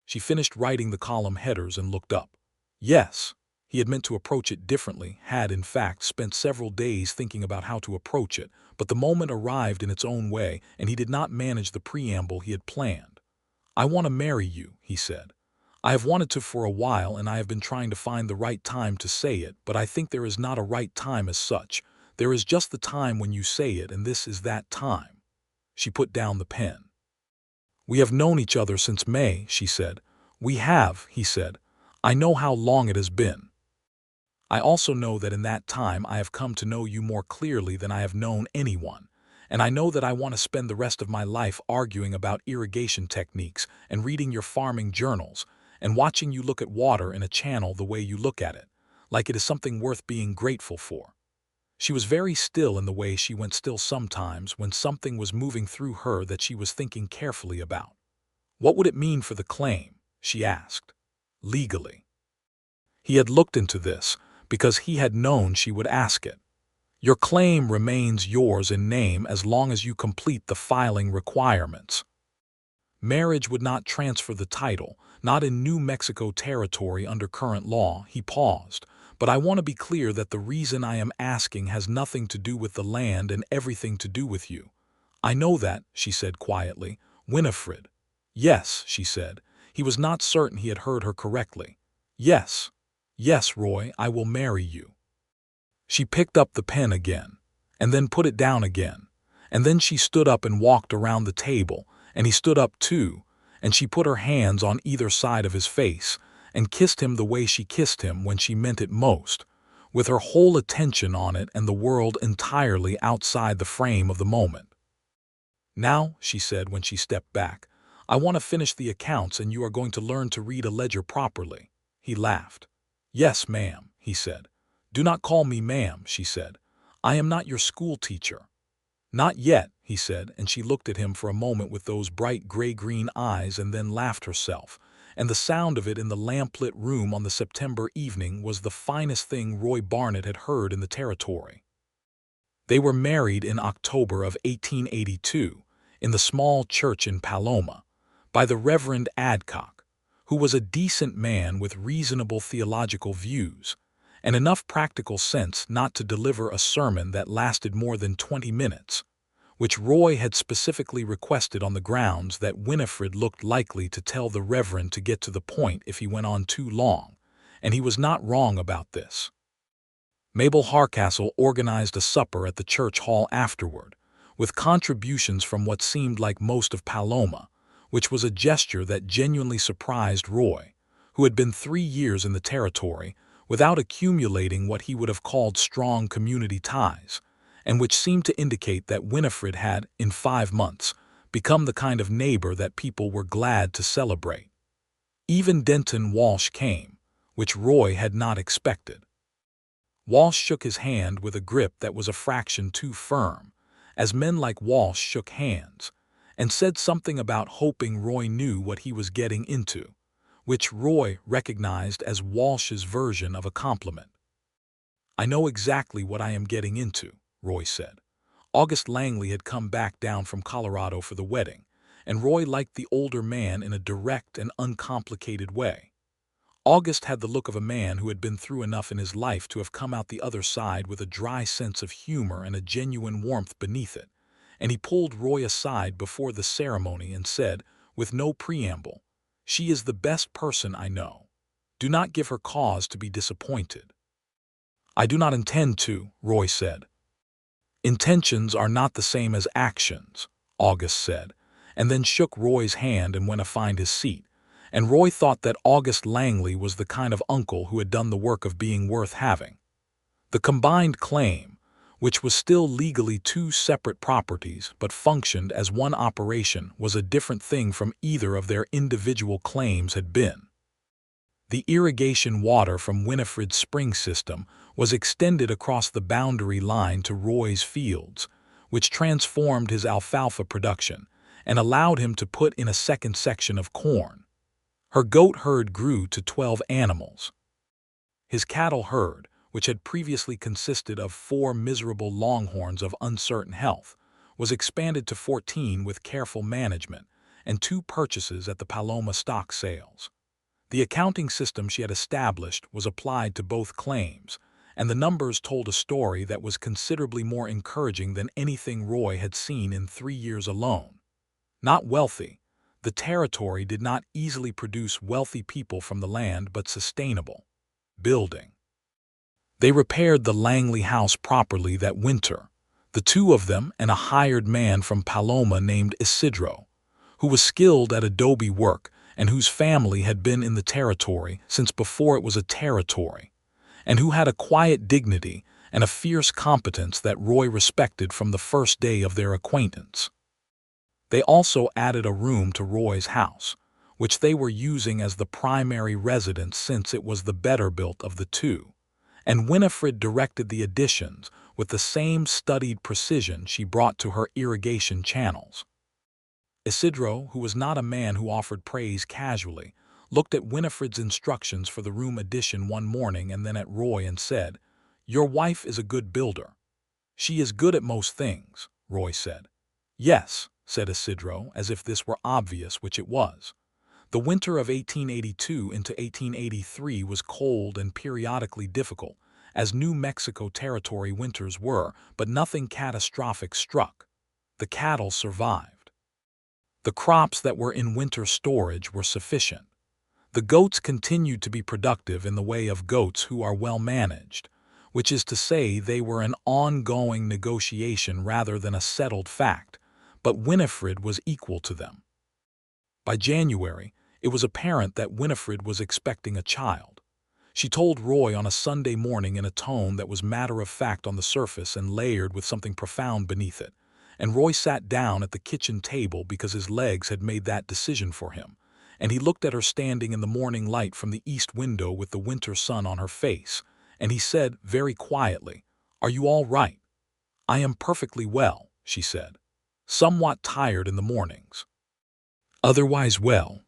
She finished writing the column headers and looked up. Yes, he had meant to approach it differently, had in fact spent several days thinking about how to approach it, but the moment arrived in its own way and he did not manage the preamble he had planned. "I want to marry you," he said. "I have wanted to for a while and I have been trying to find the right time to say it, but I think there is not a right time as such. There is just the time when you say it, and this is that time." She put down the pen. "We have known each other since May," she said. "We have," he said. "I know how long it has been. I also know that in that time I have come to know you more clearly than I have known anyone, and I know that I want to spend the rest of my life arguing about irrigation techniques and reading your farming journals and watching you look at water in a channel the way you look at it, like it is something worth being grateful for." She was very still in the way she went still sometimes when something was moving through her that she was thinking carefully about. "What would it mean for the claim?" she asked. "Legally." He had looked into this because he had known she would ask it. "Your claim remains yours in name as long as you complete the filing requirements. Marriage would not transfer the title, not in New Mexico territory under current law." He paused. "But I want to be clear that the reason I am asking has nothing to do with the land and everything to do with you." "I know that," she said quietly. "Winifred." "Yes," she said. He was not certain he had heard her correctly. "Yes. Yes, Roy, I will marry you." She picked up the pen again, and then put it down again, and then she stood up and walked around the table, and he stood up too, and she put her hands on either side of his face, and kissed him the way she kissed him when she meant it most, with her whole attention on it and the world entirely outside the frame of the moment. "Now," she said when she stepped back, "I want to finish the accounts and you are going to learn to read a ledger properly." He laughed. "Yes, ma'am," he said. "Do not call me ma'am," she said. "I am not your school teacher." "Not yet," he said, and she looked at him for a moment with those bright gray-green eyes and then laughed herself, and the sound of it in the lamp-lit room on the September evening was the finest thing Roy Barnett had heard in the territory. They were married in October of 1882 in the small church in Paloma by the Reverend Adcock, who was a decent man with reasonable theological views and enough practical sense not to deliver a sermon that lasted more than 20 minutes, which Roy had specifically requested on the grounds that Winifred looked likely to tell the Reverend to get to the point if he went on too long, and he was not wrong about this. Mabel Hardcastle organized a supper at the church hall afterward, with contributions from what seemed like most of Paloma, which was a gesture that genuinely surprised Roy, who had been 3 years in the territory without accumulating what he would have called strong community ties, and which seemed to indicate that Winifred had, in 5 months, become the kind of neighbor that people were glad to celebrate. Even Denton Walsh came, which Roy had not expected. Walsh shook his hand with a grip that was a fraction too firm, as men like Walsh shook hands, and said something about hoping Roy knew what he was getting into, which Roy recognized as Walsh's version of a compliment. "I know exactly what I am getting into," Roy said. August Langley had come back down from Colorado for the wedding, and Roy liked the older man in a direct and uncomplicated way. August had the look of a man who had been through enough in his life to have come out the other side with a dry sense of humor and a genuine warmth beneath it, and he pulled Roy aside before the ceremony and said, with no preamble, "She is the best person I know. Do not give her cause to be disappointed." "I do not intend to," Roy said. "Intentions are not the same as actions," August said, and then shook Roy's hand and went to find his seat, and Roy thought that August Langley was the kind of uncle who had done the work of being worth having. The combined claim, which was still legally two separate properties but functioned as one operation, was a different thing from either of their individual claims had been. The irrigation water from Winifred's spring system was extended across the boundary line to Roy's fields, which transformed his alfalfa production and allowed him to put in a second section of corn. Her goat herd grew to 12 animals. His cattle herd, which had previously consisted of 4 miserable longhorns of uncertain health, was expanded to 14 with careful management and 2 purchases at the Paloma stock sales. The accounting system she had established was applied to both claims, and the numbers told a story that was considerably more encouraging than anything Roy had seen in 3 years alone. Not wealthy, the territory did not easily produce wealthy people from the land, but sustainable. Building. They repaired the Langley house properly that winter, the 2 of them and a hired man from Paloma named Isidro, who was skilled at adobe work and whose family had been in the territory since before it was a territory, and who had a quiet dignity and a fierce competence that Roy respected from the first day of their acquaintance. They also added a room to Roy's house, which they were using as the primary residence since it was the better built of the 2, and Winifred directed the additions with the same studied precision she brought to her irrigation channels. Isidro, who was not a man who offered praise casually, looked at Winifred's instructions for the room addition one morning and then at Roy and said, "Your wife is a good builder." "She is good at most things," Roy said. "Yes," said Isidro, as if this were obvious, which it was. The winter of 1882 into 1883 was cold and periodically difficult, as New Mexico Territory winters were, but nothing catastrophic struck. The cattle survived. The crops that were in winter storage were sufficient. The goats continued to be productive in the way of goats who are well managed, which is to say they were an ongoing negotiation rather than a settled fact, but Winifred was equal to them. By January, it was apparent that Winifred was expecting a child. She told Roy on a Sunday morning in a tone that was matter-of-fact on the surface and layered with something profound beneath it, and Roy sat down at the kitchen table because his legs had made that decision for him, and he looked at her standing in the morning light from the east window with the winter sun on her face, and he said very quietly, "Are you all right?" "I am perfectly well," she said. "Somewhat tired in the mornings. Otherwise well."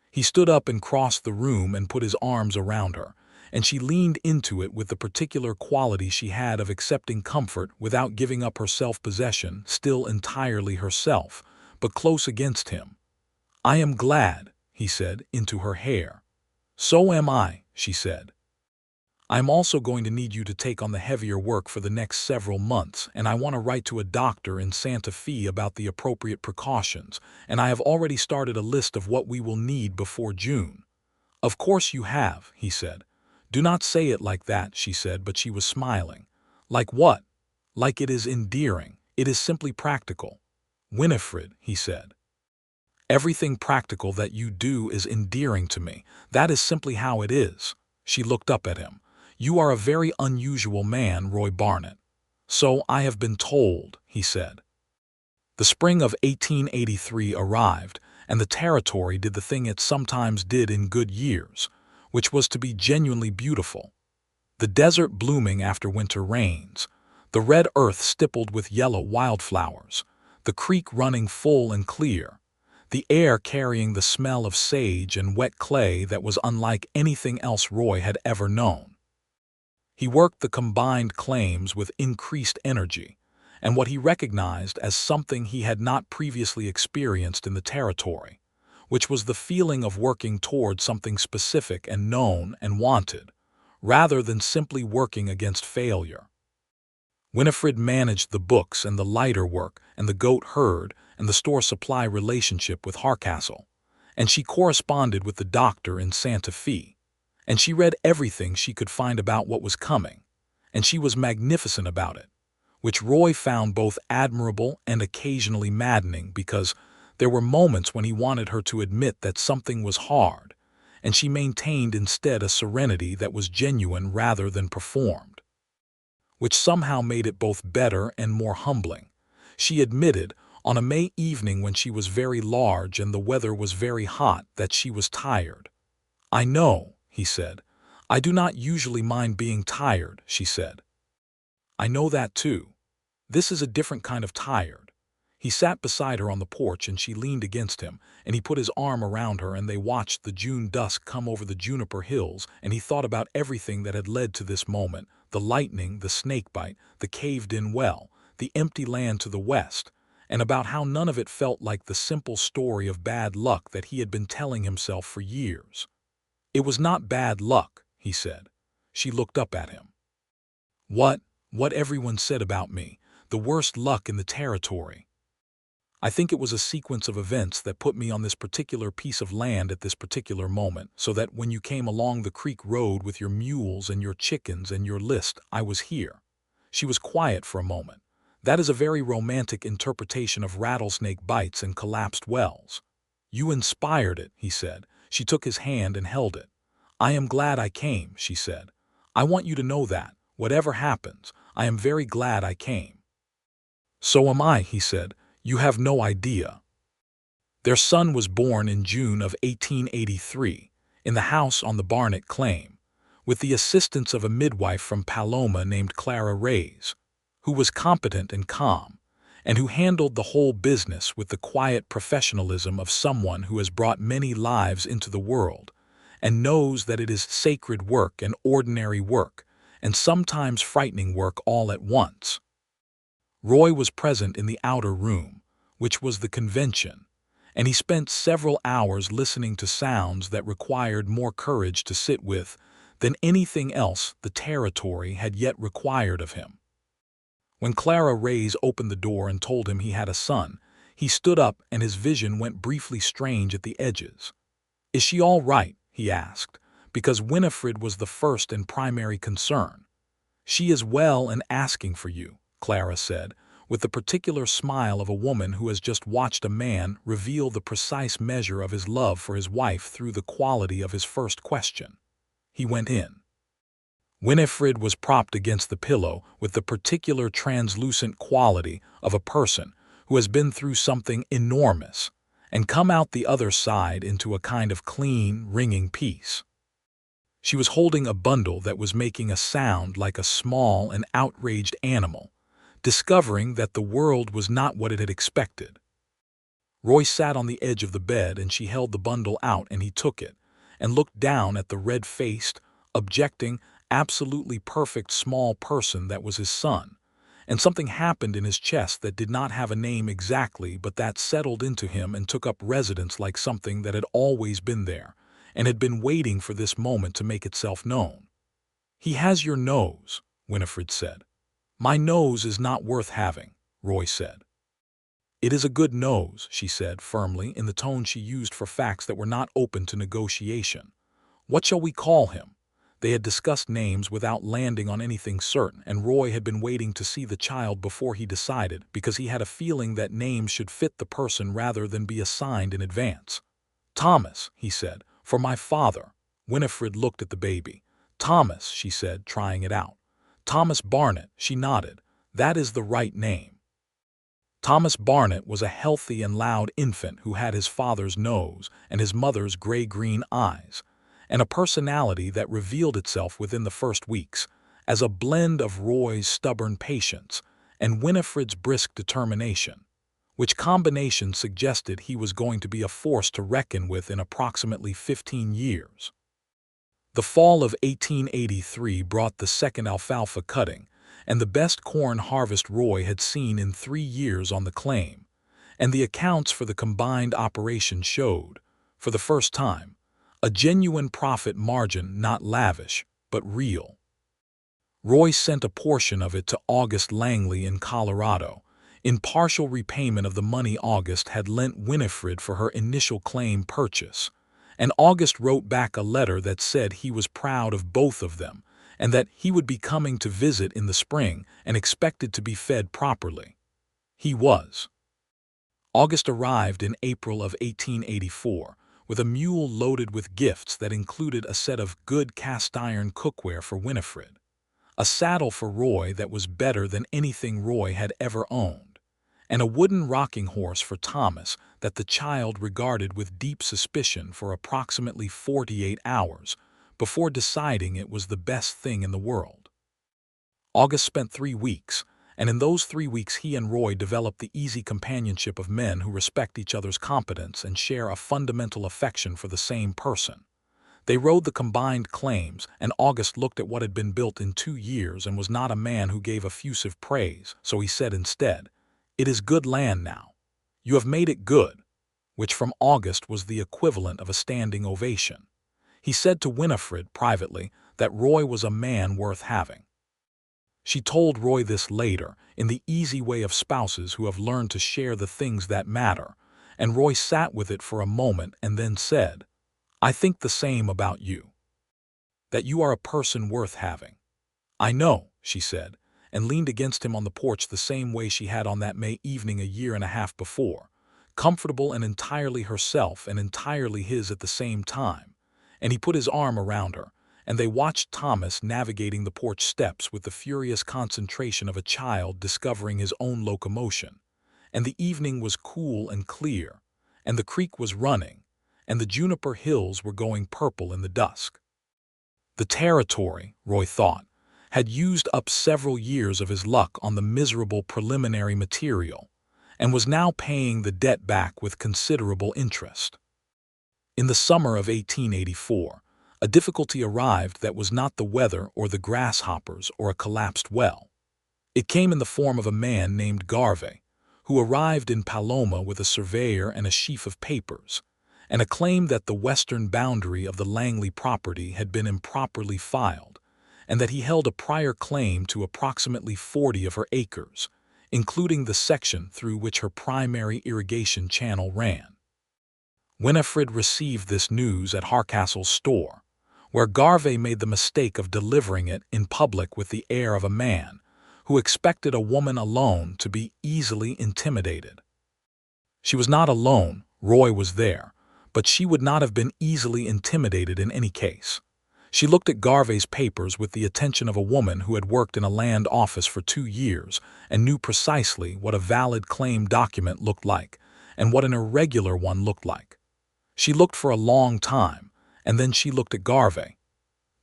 He stood up and crossed the room and put his arms around her, and she leaned into it with the particular quality she had of accepting comfort without giving up her self-possession, still entirely herself, but close against him. "I am glad," he said, into her hair. "So am I," she said. "I am also going to need you to take on the heavier work for the next several months, and I want to write to a doctor in Santa Fe about the appropriate precautions, and I have already started a list of what we will need before June." "Of course you have," he said. "Do not say it like that," she said, but she was smiling. "Like what?" "Like it is endearing. It is simply practical." "Winifred," he said. "Everything practical that you do is endearing to me. That is simply how it is." She looked up at him. "You are a very unusual man, Roy Barnett." "So I have been told," he said. The spring of 1883 arrived, and the territory did the thing it sometimes did in good years, which was to be genuinely beautiful. The desert blooming after winter rains, the red earth stippled with yellow wildflowers, the creek running full and clear, the air carrying the smell of sage and wet clay that was unlike anything else Roy had ever known. He worked the combined claims with increased energy, and what he recognized as something he had not previously experienced in the territory, which was the feeling of working toward something specific and known and wanted, rather than simply working against failure. Winifred managed the books and the lighter work and the goat herd and the store supply relationship with Hardcastle, and she corresponded with the doctor in Santa Fe, and she read everything she could find about what was coming, and she was magnificent about it, which Roy found both admirable and occasionally maddening because there were moments when he wanted her to admit that something was hard, and she maintained instead a serenity that was genuine rather than performed, which somehow made it both better and more humbling. She admitted, on a May evening when she was very large and the weather was very hot, that she was tired. "I know," he said. "I do not usually mind being tired," she said. "I know that too. This is a different kind of tired." He sat beside her on the porch and she leaned against him, and he put his arm around her and they watched the June dusk come over the juniper hills, and he thought about everything that had led to this moment, the lightning, the snakebite, the caved-in well, the empty land to the west, and about how none of it felt like the simple story of bad luck that he had been telling himself for years. "It was not bad luck," he said. She looked up at him. What everyone said about me, the worst luck in the territory. I think it was a sequence of events that put me on this particular piece of land at this particular moment, so that when you came along the creek road with your mules and your chickens and your list, I was here." She was quiet for a moment. "That is a very romantic interpretation of rattlesnake bites and collapsed wells." "You inspired it," he said. She took his hand and held it. "I am glad I came," she said. "I want you to know that, whatever happens, I am very glad I came." "So am I," he said. "You have no idea." Their son was born in June of 1883, in the house on the Barnett claim, with the assistance of a midwife from Paloma named Clara Reyes, who was competent and calm, and who handled the whole business with the quiet professionalism of someone who has brought many lives into the world, and knows that it is sacred work and ordinary work, and sometimes frightening work all at once. Roy was present in the outer room, which was the convention, and he spent several hours listening to sounds that required more courage to sit with than anything else the territory had yet required of him. When Clara Reyes opened the door and told him he had a son, he stood up and his vision went briefly strange at the edges. "Is she all right?" he asked, because Winifred was the first and primary concern. "She is well and asking for you," Clara said, with the particular smile of a woman who has just watched a man reveal the precise measure of his love for his wife through the quality of his first question. He went in. Winifred was propped against the pillow with the particular translucent quality of a person who has been through something enormous and come out the other side into a kind of clean, ringing peace. She was holding a bundle that was making a sound like a small and outraged animal, discovering that the world was not what it had expected. Roy sat on the edge of the bed and she held the bundle out and he took it and looked down at the red-faced, objecting, absolutely perfect small person that was his son, and something happened in his chest that did not have a name exactly, but that settled into him and took up residence like something that had always been there and had been waiting for this moment to make itself known. "He has your nose," Winifred said. "My nose is not worth having," Roy said. "It is a good nose," she said firmly in the tone she used for facts that were not open to negotiation. "What shall we call him?" They had discussed names without landing on anything certain, and Roy had been waiting to see the child before he decided, because he had a feeling that names should fit the person rather than be assigned in advance. "Thomas," he said, "for my father." Winifred looked at the baby. "Thomas," she said, trying it out. "Thomas Barnett," she nodded. "That is the right name." Thomas Barnett was a healthy and loud infant who had his father's nose and his mother's gray-green eyes, and a personality that revealed itself within the first weeks, as a blend of Roy's stubborn patience and Winifred's brisk determination, which combination suggested he was going to be a force to reckon with in approximately 15 years. The fall of 1883 brought the second alfalfa cutting and the best corn harvest Roy had seen in 3 years on the claim, and the accounts for the combined operation showed, for the first time, a genuine profit margin, not lavish, but real. Roy sent a portion of it to August Langley in Colorado, in partial repayment of the money August had lent Winifred for her initial claim purchase, and August wrote back a letter that said he was proud of both of them and that he would be coming to visit in the spring and expected to be fed properly. He was. August arrived in April of 1884 with a mule loaded with gifts that included a set of good cast-iron cookware for Winifred, a saddle for Roy that was better than anything Roy had ever owned, and a wooden rocking horse for Thomas that the child regarded with deep suspicion for approximately 48 hours before deciding it was the best thing in the world. August spent 3 weeks, and in those 3 weeks he and Roy developed the easy companionship of men who respect each other's competence and share a fundamental affection for the same person. They rode the combined claims, and August looked at what had been built in 2 years and was not a man who gave effusive praise, so he said instead, "It is good land now. You have made it good," which from August was the equivalent of a standing ovation. He said to Winifred privately that Roy was a man worth having. She told Roy this later, in the easy way of spouses who have learned to share the things that matter, and Roy sat with it for a moment and then said, "I think the same about you. That you are a person worth having." "I know," she said, and leaned against him on the porch the same way she had on that May evening a year and a half before, comfortable and entirely herself and entirely his at the same time, and he put his arm around her, and they watched Thomas navigating the porch steps with the furious concentration of a child discovering his own locomotion, and the evening was cool and clear, and the creek was running, and the juniper hills were going purple in the dusk. The territory, Roy thought, had used up several years of his luck on the miserable preliminary material, and was now paying the debt back with considerable interest. In the summer of 1884, a difficulty arrived that was not the weather or the grasshoppers or a collapsed well. It came in the form of a man named Garvey, who arrived in Paloma with a surveyor and a sheaf of papers, and a claim that the western boundary of the Langley property had been improperly filed, and that he held a prior claim to approximately 40 of her acres, including the section through which her primary irrigation channel ran. Winifred received this news at Harcastle's store, where Garvey made the mistake of delivering it in public with the air of a man who expected a woman alone to be easily intimidated. She was not alone, Roy was there, but she would not have been easily intimidated in any case. She looked at Garvey's papers with the attention of a woman who had worked in a land office for 2 years and knew precisely what a valid claim document looked like and what an irregular one looked like. She looked for a long time, and then she looked at Garvey.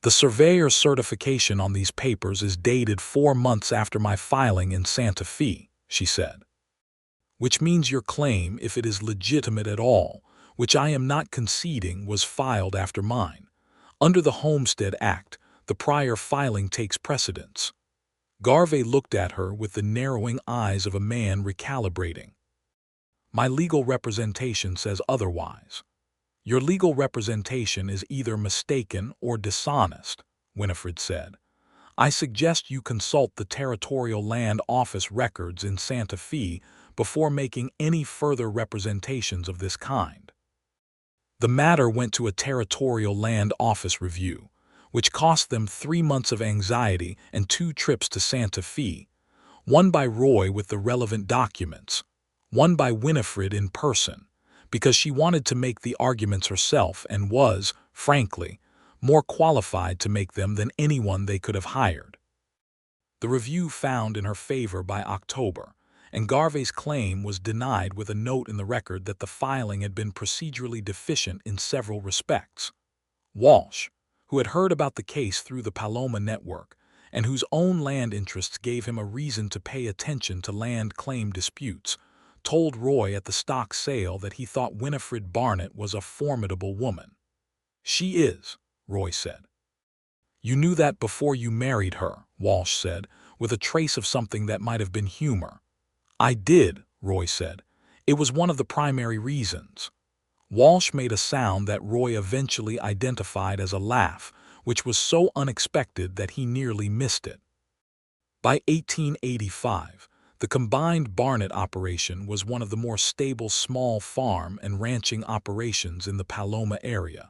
"The surveyor's certification on these papers is dated 4 months after my filing in Santa Fe," she said. "Which means your claim, if it is legitimate at all, which I am not conceding, was filed after mine. Under the Homestead Act, the prior filing takes precedence." Garvey looked at her with the narrowing eyes of a man recalibrating. "My legal representation says otherwise." "Your legal representation is either mistaken or dishonest," Winifred said. "I suggest you consult the Territorial Land Office records in Santa Fe before making any further representations of this kind." The matter went to a Territorial Land Office review, which cost them 3 months of anxiety and 2 trips to Santa Fe, one by Roy with the relevant documents, one by Winifred in person, because she wanted to make the arguments herself and was, frankly, more qualified to make them than anyone they could have hired. The review found in her favor by October, and Garvey's claim was denied with a note in the record that the filing had been procedurally deficient in several respects. Walsh, who had heard about the case through the Paloma network and whose own land interests gave him a reason to pay attention to land claim disputes, told Roy at the stock sale that he thought Winifred Barnett was a formidable woman. "She is," Roy said. "You knew that before you married her," Walsh said, with a trace of something that might have been humor. "I did," Roy said. "It was one of the primary reasons." Walsh made a sound that Roy eventually identified as a laugh, which was so unexpected that he nearly missed it. By 1885, the combined Barnett operation was one of the more stable small farm and ranching operations in the Paloma area.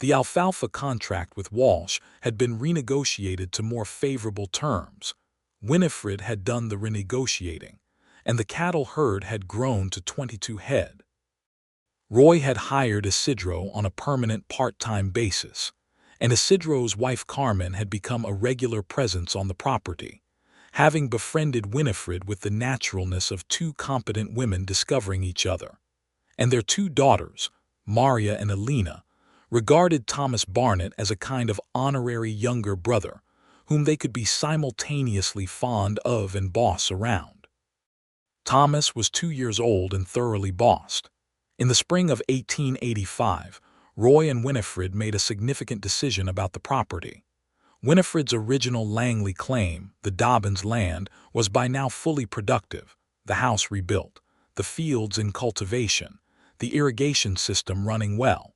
The alfalfa contract with Walsh had been renegotiated to more favorable terms. Winifred had done the renegotiating, and the cattle herd had grown to 22 head. Roy had hired Isidro on a permanent part-time basis, and Isidro's wife Carmen had become a regular presence on the property, having befriended Winifred with the naturalness of two competent women discovering each other. And their two daughters, Maria and Elena, regarded Thomas Barnett as a kind of honorary younger brother, whom they could be simultaneously fond of and boss around. Thomas was 2 years old and thoroughly bossed. In the spring of 1885, Roy and Winifred made a significant decision about the property. Winifred's original Langley claim, the Dobbins land, was by now fully productive, the house rebuilt, the fields in cultivation, the irrigation system running well.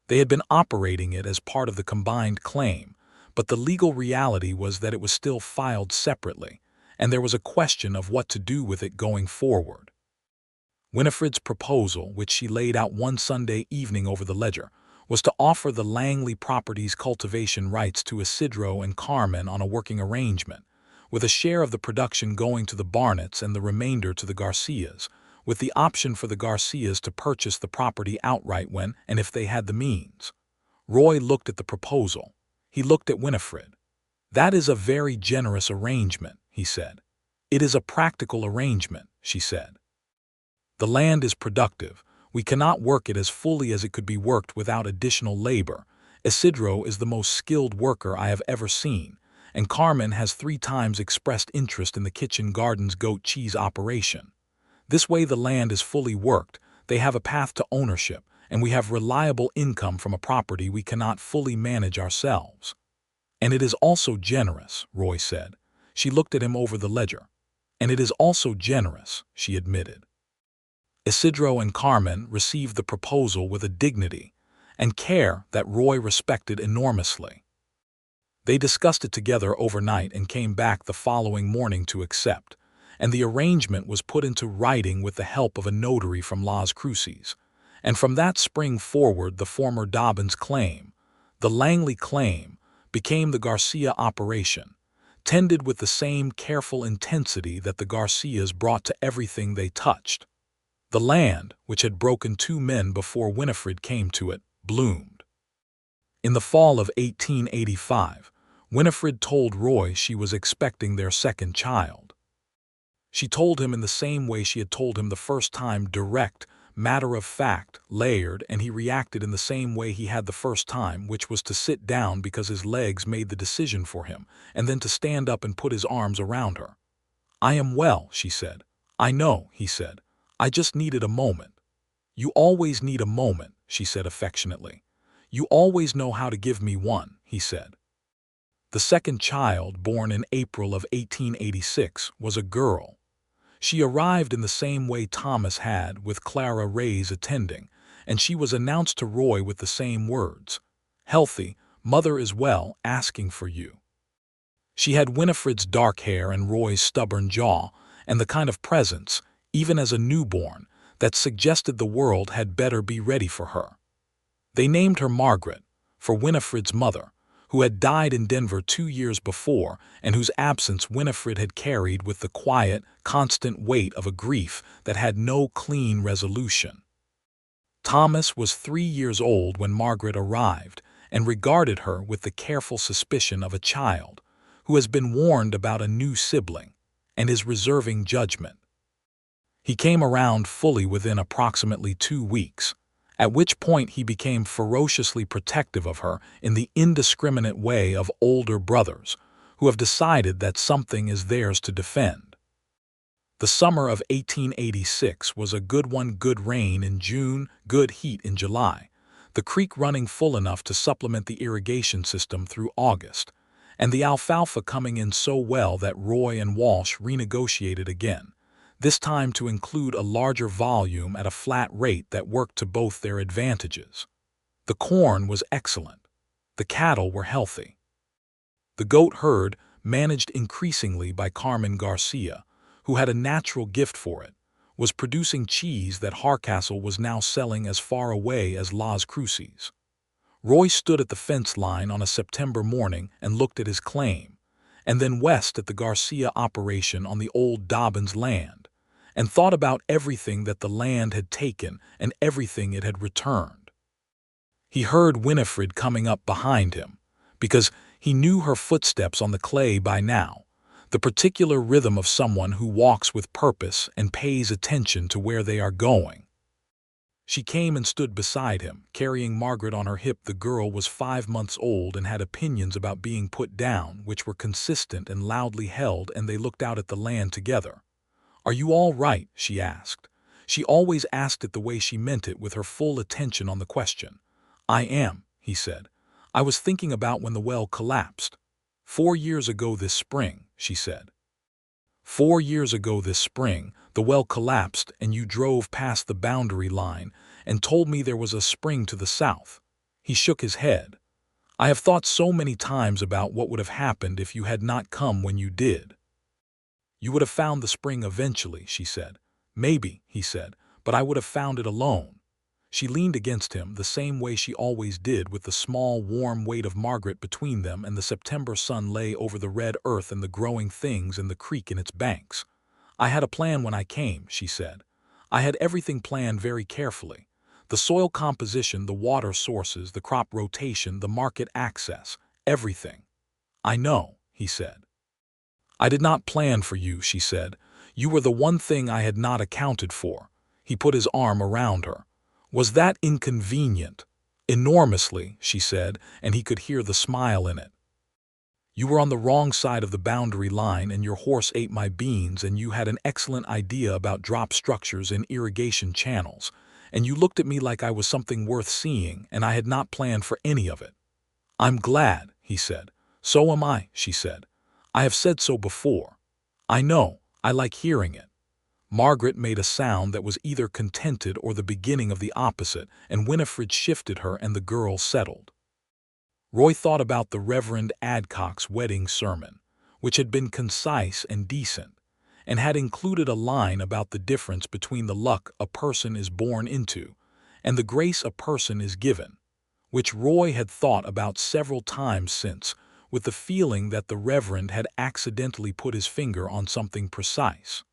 They had been operating it as part of the combined claim, but the legal reality was that it was still filed separately, and there was a question of what to do with it going forward. Winifred's proposal, which she laid out one Sunday evening over the ledger, was to offer the Langley property's cultivation rights to Isidro and Carmen on a working arrangement, with a share of the production going to the Barnetts and the remainder to the Garcias, with the option for the Garcias to purchase the property outright when and if they had the means. Roy looked at the proposal. He looked at Winifred. "That is a very generous arrangement," he said. "It is a practical arrangement," she said. "The land is productive. We cannot work it as fully as it could be worked without additional labor. Isidro is the most skilled worker I have ever seen, and Carmen has 3 times expressed interest in the kitchen garden's goat cheese operation. This way the land is fully worked, they have a path to ownership, and we have reliable income from a property we cannot fully manage ourselves." "And it is also generous," Roy said. She looked at him over the ledger. "And it is also generous," she admitted. Isidro and Carmen received the proposal with a dignity and care that Roy respected enormously. They discussed it together overnight and came back the following morning to accept, and the arrangement was put into writing with the help of a notary from Las Cruces. And from that spring forward the former Dobbins claim, the Langley claim, became the Garcia operation, tended with the same careful intensity that the Garcias brought to everything they touched. The land, which had broken 2 men before Winifred came to it, bloomed. In the fall of 1885, Winifred told Roy she was expecting their second child. She told him in the same way she had told him the first time, direct, matter-of-fact, layered, and he reacted in the same way he had the first time, which was to sit down because his legs made the decision for him, and then to stand up and put his arms around her. "I am well," she said. "I know," he said. "I just needed a moment." "You always need a moment," she said affectionately. "You always know how to give me one," he said. The second child, born in April of 1886, was a girl. She arrived in the same way Thomas had, with Clara Reyes attending, and she was announced to Roy with the same words, "Healthy, mother is well, asking for you." She had Winifred's dark hair and Roy's stubborn jaw, and the kind of presence, even as a newborn, that suggested the world had better be ready for her. They named her Margaret, for Winifred's mother, who had died in Denver 2 years before and whose absence Winifred had carried with the quiet, constant weight of a grief that had no clean resolution. Thomas was 3 years old when Margaret arrived and regarded her with the careful suspicion of a child who has been warned about a new sibling and is reserving judgment. He came around fully within approximately 2 weeks, at which point he became ferociously protective of her in the indiscriminate way of older brothers, who have decided that something is theirs to defend. The summer of 1886 was a good one, good rain in June, good heat in July, the creek running full enough to supplement the irrigation system through August, and the alfalfa coming in so well that Roy and Walsh renegotiated again, this time to include a larger volume at a flat rate that worked to both their advantages. The corn was excellent. The cattle were healthy. The goat herd, managed increasingly by Carmen Garcia, who had a natural gift for it, was producing cheese that Hardcastle was now selling as far away as Las Cruces. Roy stood at the fence line on a September morning and looked at his claim, and then west at the Garcia operation on the old Dobbins land, and thought about everything that the land had taken and everything it had returned. He heard Winifred coming up behind him, because he knew her footsteps on the clay by now, the particular rhythm of someone who walks with purpose and pays attention to where they are going. She came and stood beside him, carrying Margaret on her hip. The girl was 5 months old and had opinions about being put down, which were consistent and loudly held, and they looked out at the land together. "Are you all right?" she asked. She always asked it the way she meant it, with her full attention on the question. "I am," he said. "I was thinking about when the well collapsed." 4 years ago this spring," she said. 4 years ago this spring, the well collapsed and you drove past the boundary line and told me there was a spring to the south." He shook his head. "I have thought so many times about what would have happened if you had not come when you did." "You would have found the spring eventually," she said. "Maybe," he said, "but I would have found it alone." She leaned against him the same way she always did, with the small, warm weight of Margaret between them, and the September sun lay over the red earth and the growing things and the creek in its banks. "I had a plan when I came," she said. "I had everything planned very carefully. The soil composition, the water sources, the crop rotation, the market access, everything." "I know," he said. "I did not plan for you," she said. "You were the one thing I had not accounted for." He put his arm around her. "Was that inconvenient?" "Enormously," she said, and he could hear the smile in it. "You were on the wrong side of the boundary line and your horse ate my beans, and you had an excellent idea about drop structures in irrigation channels, and you looked at me like I was something worth seeing, and I had not planned for any of it." "I'm glad," he said. "So am I," she said. "I have said so before." "I know. I like hearing it." Margaret made a sound that was either contented or the beginning of the opposite, and Winifred shifted her and the girl settled. Roy thought about the Reverend Adcock's wedding sermon, which had been concise and decent, and had included a line about the difference between the luck a person is born into and the grace a person is given, which Roy had thought about several times since, with the feeling that the Reverend had accidentally put his finger on something precise.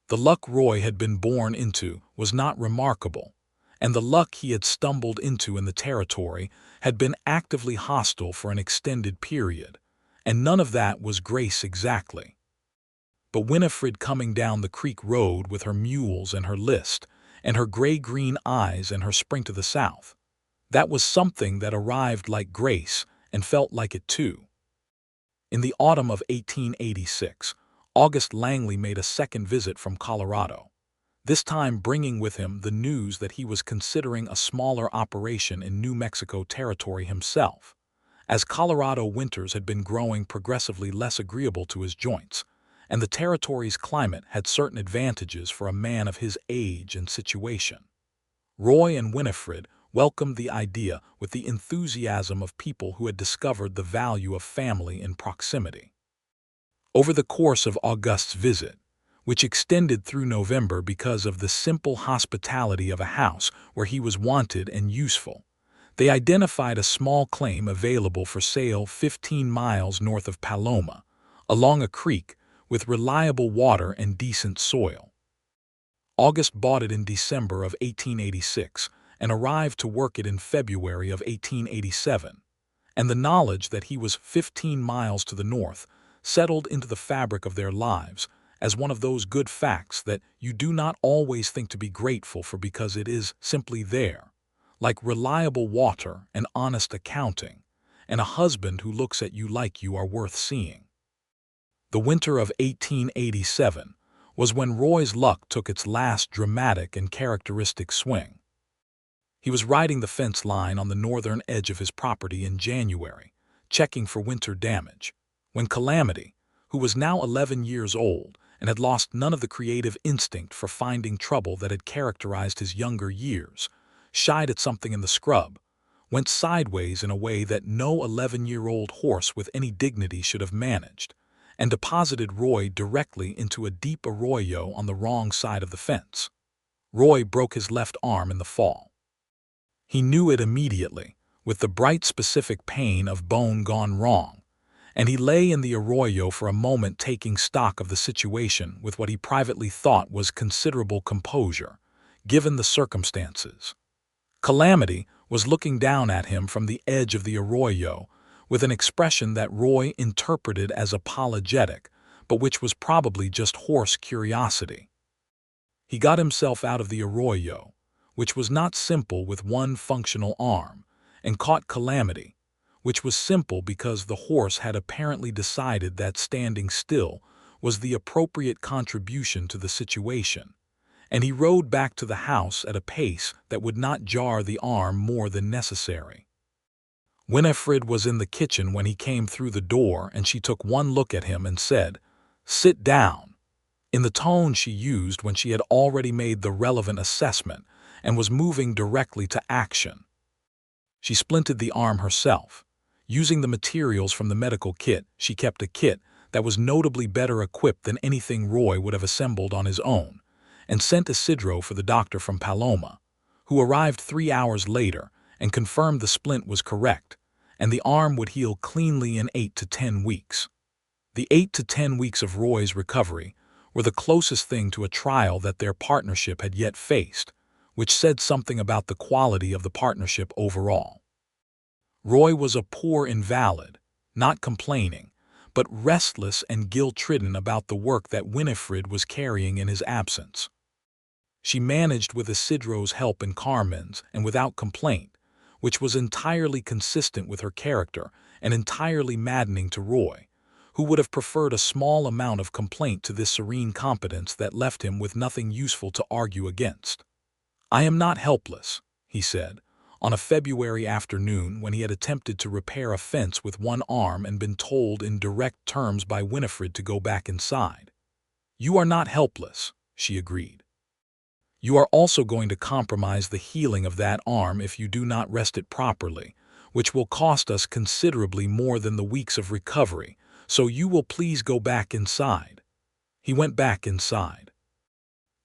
The luck Roy had been born into was not remarkable, and the luck he had stumbled into in the territory had been actively hostile for an extended period, and none of that was grace exactly. But Winifred coming down the creek road with her mules and her list, and her gray-green eyes and her spring to the south, that was something that arrived like grace and felt like it too. In the autumn of 1886, August Langley made a second visit from Colorado, this time bringing with him the news that he was considering a smaller operation in New Mexico territory himself, as Colorado winters had been growing progressively less agreeable to his joints, and the territory's climate had certain advantages for a man of his age and situation. Roy and Winifred welcomed the idea with the enthusiasm of people who had discovered the value of family in proximity. Over the course of August's visit, which extended through November because of the simple hospitality of a house where he was wanted and useful, they identified a small claim available for sale 15 miles north of Paloma, along a creek with reliable water and decent soil. August bought it in December of 1886 and arrived to work it in February of 1887, and the knowledge that he was 15 miles to the north settled into the fabric of their lives as one of those good facts that you do not always think to be grateful for because it is simply there, like reliable water and honest accounting, and a husband who looks at you like you are worth seeing. The winter of 1887 was when Roy's luck took its last dramatic and characteristic swing. He was riding the fence line on the northern edge of his property in January, checking for winter damage, when Calamity, who was now 11 years old and had lost none of the creative instinct for finding trouble that had characterized his younger years, shied at something in the scrub, went sideways in a way that no 11-year-old horse with any dignity should have managed, and deposited Roy directly into a deep arroyo on the wrong side of the fence. Roy broke his left arm in the fall. He knew it immediately, with the bright specific pain of bone gone wrong, and he lay in the arroyo for a moment taking stock of the situation with what he privately thought was considerable composure, given the circumstances. Calamity was looking down at him from the edge of the arroyo with an expression that Roy interpreted as apologetic, but which was probably just horse curiosity. He got himself out of the arroyo, which was not simple with one functional arm, and caught Calamity, which was simple because the horse had apparently decided that standing still was the appropriate contribution to the situation, and he rode back to the house at a pace that would not jar the arm more than necessary. Winifred was in the kitchen when he came through the door, and she took one look at him and said, "Sit down," in the tone she used when she had already made the relevant assessment and was moving directly to action. She splinted the arm herself. Using the materials from the medical kit, she kept a kit that was notably better equipped than anything Roy would have assembled on his own, and sent Isidro for the doctor from Paloma, who arrived 3 hours later and confirmed the splint was correct, and the arm would heal cleanly in 8 to 10 weeks. The 8 to 10 weeks of Roy's recovery were the closest thing to a trial that their partnership had yet faced, which said something about the quality of the partnership overall. Roy was a poor invalid, not complaining, but restless and guilt-ridden about the work that Winifred was carrying in his absence. She managed with Isidro's help and Carmen's, and without complaint, which was entirely consistent with her character and entirely maddening to Roy, who would have preferred a small amount of complaint to this serene competence that left him with nothing useful to argue against. "I am not helpless," he said, on a February afternoon when he had attempted to repair a fence with one arm and been told in direct terms by Winifred to go back inside. "You are not helpless," she agreed. "You are also going to compromise the healing of that arm if you do not rest it properly, which will cost us considerably more than the weeks of recovery, so you will please go back inside." He went back inside.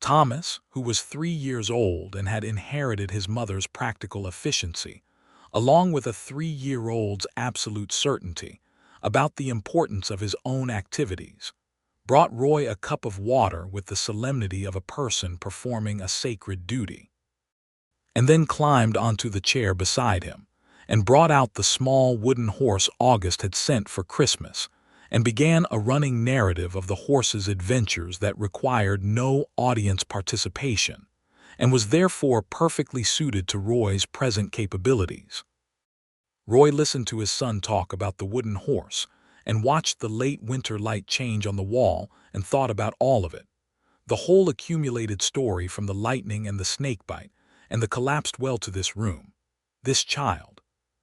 Thomas, who was 3 years old and had inherited his mother's practical efficiency, along with a 3-year-old's absolute certainty about the importance of his own activities, brought Roy a cup of water with the solemnity of a person performing a sacred duty, and then climbed onto the chair beside him and brought out the small wooden horse August had sent for Christmas, and began a running narrative of the horse's adventures that required no audience participation, and was therefore perfectly suited to Roy's present capabilities. Roy listened to his son talk about the wooden horse, and watched the late winter light change on the wall, and thought about all of it, the whole accumulated story from the lightning and the snakebite, and the collapsed well to this room, this child,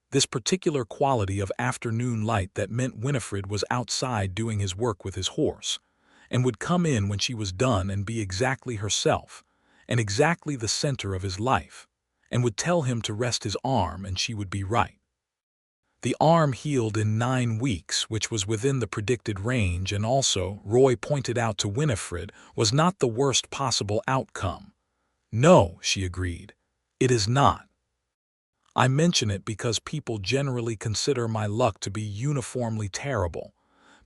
this particular quality of afternoon light that meant Winifred was outside doing his work with his horse, and would come in when she was done and be exactly herself, and exactly the center of his life, and would tell him to rest his arm and she would be right. The arm healed in 9 weeks, which was within the predicted range, and also, Roy pointed out to Winifred, was not the worst possible outcome. "No," she agreed, "it is not. I mention it because people generally consider my luck to be uniformly terrible.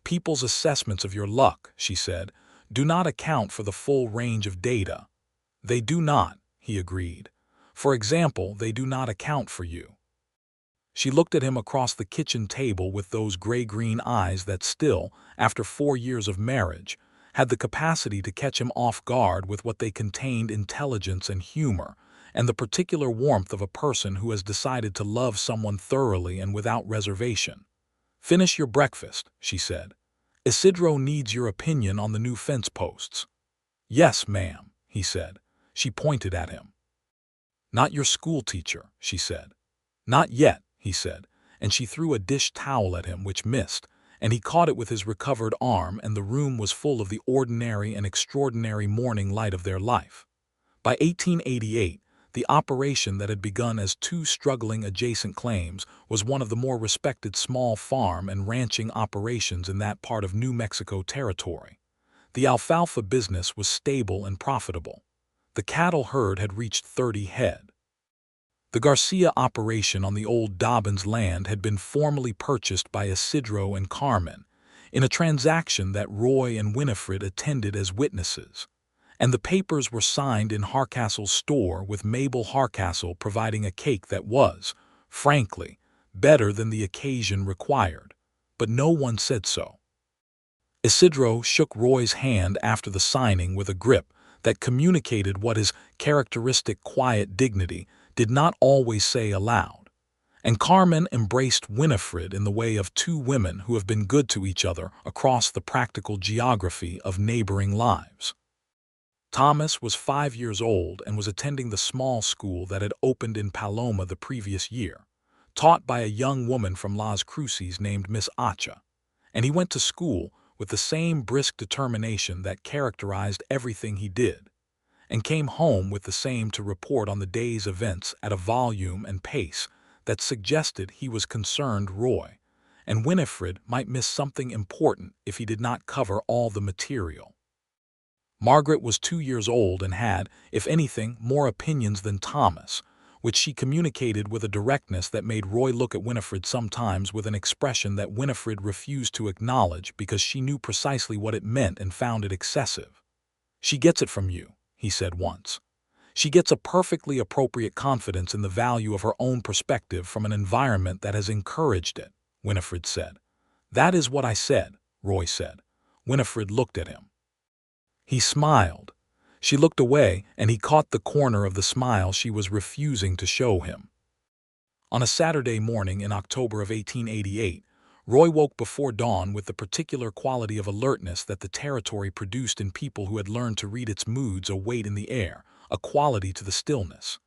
People's assessments of your luck," she said, "do not account for the full range of data." "They do not," he agreed. "For example, they do not account for you." She looked at him across the kitchen table with those gray-green eyes that still, after 4 years of marriage, had the capacity to catch him off guard with what they contained: intelligence and humor, and the particular warmth of a person who has decided to love someone thoroughly and without reservation. "Finish your breakfast," she said. "Isidro needs your opinion on the new fence posts." "Yes, ma'am," he said. She pointed at him. "Not your school teacher," she said. "Not yet," he said, and she threw a dish towel at him which missed, and he caught it with his recovered arm, and the room was full of the ordinary and extraordinary morning light of their life. By 1888, the operation that had begun as two struggling adjacent claims was one of the more respected small farm and ranching operations in that part of New Mexico territory. The alfalfa business was stable and profitable. The cattle herd had reached 30 head. The Garcia operation on the old Dobbins land had been formally purchased by Isidro and Carmen, in a transaction that Roy and Winifred attended as witnesses, and the papers were signed in Harcastle's store, with Mabel Harcastle providing a cake that was, frankly, better than the occasion required, but no one said so. Isidro shook Roy's hand after the signing with a grip that communicated what his characteristic quiet dignity did not always say aloud, and Carmen embraced Winifred in the way of two women who have been good to each other across the practical geography of neighboring lives. Thomas was 5 years old and was attending the small school that had opened in Paloma the previous year, taught by a young woman from Las Cruces named Miss Acha, and he went to school with the same brisk determination that characterized everything he did, and came home with the same to report on the day's events at a volume and pace that suggested he was concerned Roy and Winifred might miss something important if he did not cover all the material. Margaret was 2 years old and had, if anything, more opinions than Thomas, which she communicated with a directness that made Roy look at Winifred sometimes with an expression that Winifred refused to acknowledge because she knew precisely what it meant and found it excessive. "She gets it from you," he said once. "She gets a perfectly appropriate confidence in the value of her own perspective from an environment that has encouraged it," Winifred said. "That is what I said," Roy said. Winifred looked at him. He smiled. She looked away, and he caught the corner of the smile she was refusing to show him. On a Saturday morning in October of 1888, Roy woke before dawn with the particular quality of alertness that the territory produced in people who had learned to read its moods, a weight in the air, a quality to the stillness.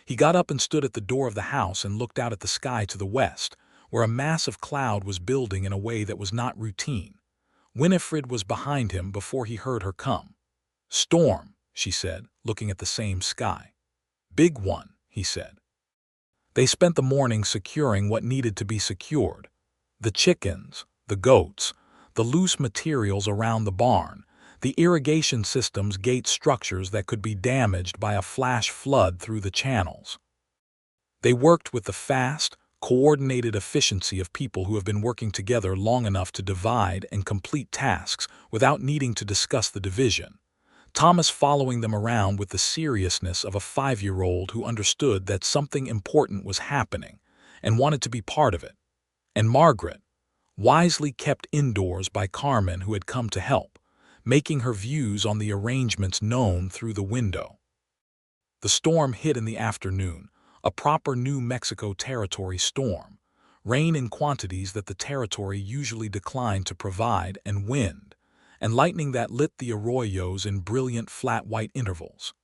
He got up and stood at the door of the house and looked out at the sky to the west, where a mass of cloud was building in a way that was not routine. Winifred was behind him before he heard her come. "Storm," she said, looking at the same sky. "Big one," he said. They spent the morning securing what needed to be secured: the chickens, the goats, the loose materials around the barn, the irrigation system's gate structures that could be damaged by a flash flood through the channels. They worked with the fast, coordinated efficiency of people who have been working together long enough to divide and complete tasks without needing to discuss the division, Thomas following them around with the seriousness of a 5-year-old who understood that something important was happening and wanted to be part of it, and Margaret, wisely kept indoors by Carmen, who had come to help, making her views on the arrangements known through the window. The storm hit in the afternoon, a proper New Mexico territory storm, rain in quantities that the territory usually declined to provide, and wind, and lightning that lit the arroyos in brilliant flat white intervals.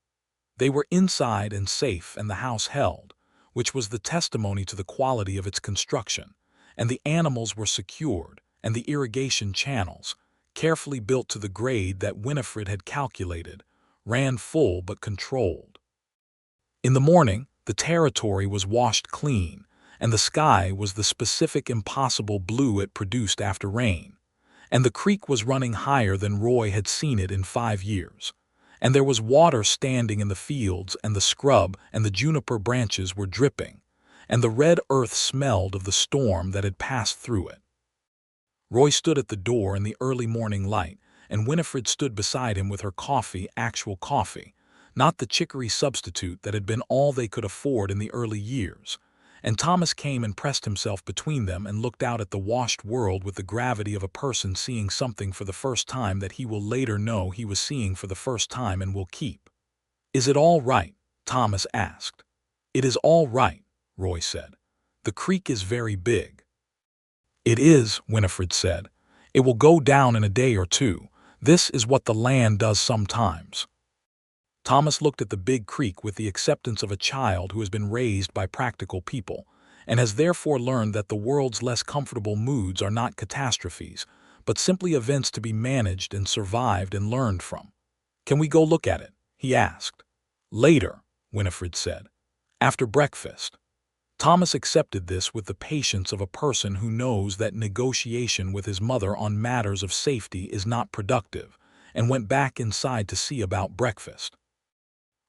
They were inside and safe, and the house held, which was the testimony to the quality of its construction, and the animals were secured, and the irrigation channels, carefully built to the grade that Winifred had calculated, ran full but controlled. In the morning, the territory was washed clean, and the sky was the specific impossible blue it produced after rain, and the creek was running higher than Roy had seen it in 5 years, and there was water standing in the fields, and the scrub and the juniper branches were dripping, and the red earth smelled of the storm that had passed through it. Roy stood at the door in the early morning light, and Winifred stood beside him with her coffee, actual coffee, not the chicory substitute that had been all they could afford in the early years, and Thomas came and pressed himself between them and looked out at the washed world with the gravity of a person seeing something for the first time that he will later know he was seeing for the first time and will keep. "Is it all right?" Thomas asked. "It is all right," Roy said. "The creek is very big." "It is," Winifred said. "It will go down in a day or two. This is what the land does sometimes." Thomas looked at the big creek with the acceptance of a child who has been raised by practical people, and has therefore learned that the world's less comfortable moods are not catastrophes, but simply events to be managed and survived and learned from. "Can we go look at it?" he asked. "Later," Winifred said. "After breakfast." Thomas accepted this with the patience of a person who knows that negotiation with his mother on matters of safety is not productive, and went back inside to see about breakfast.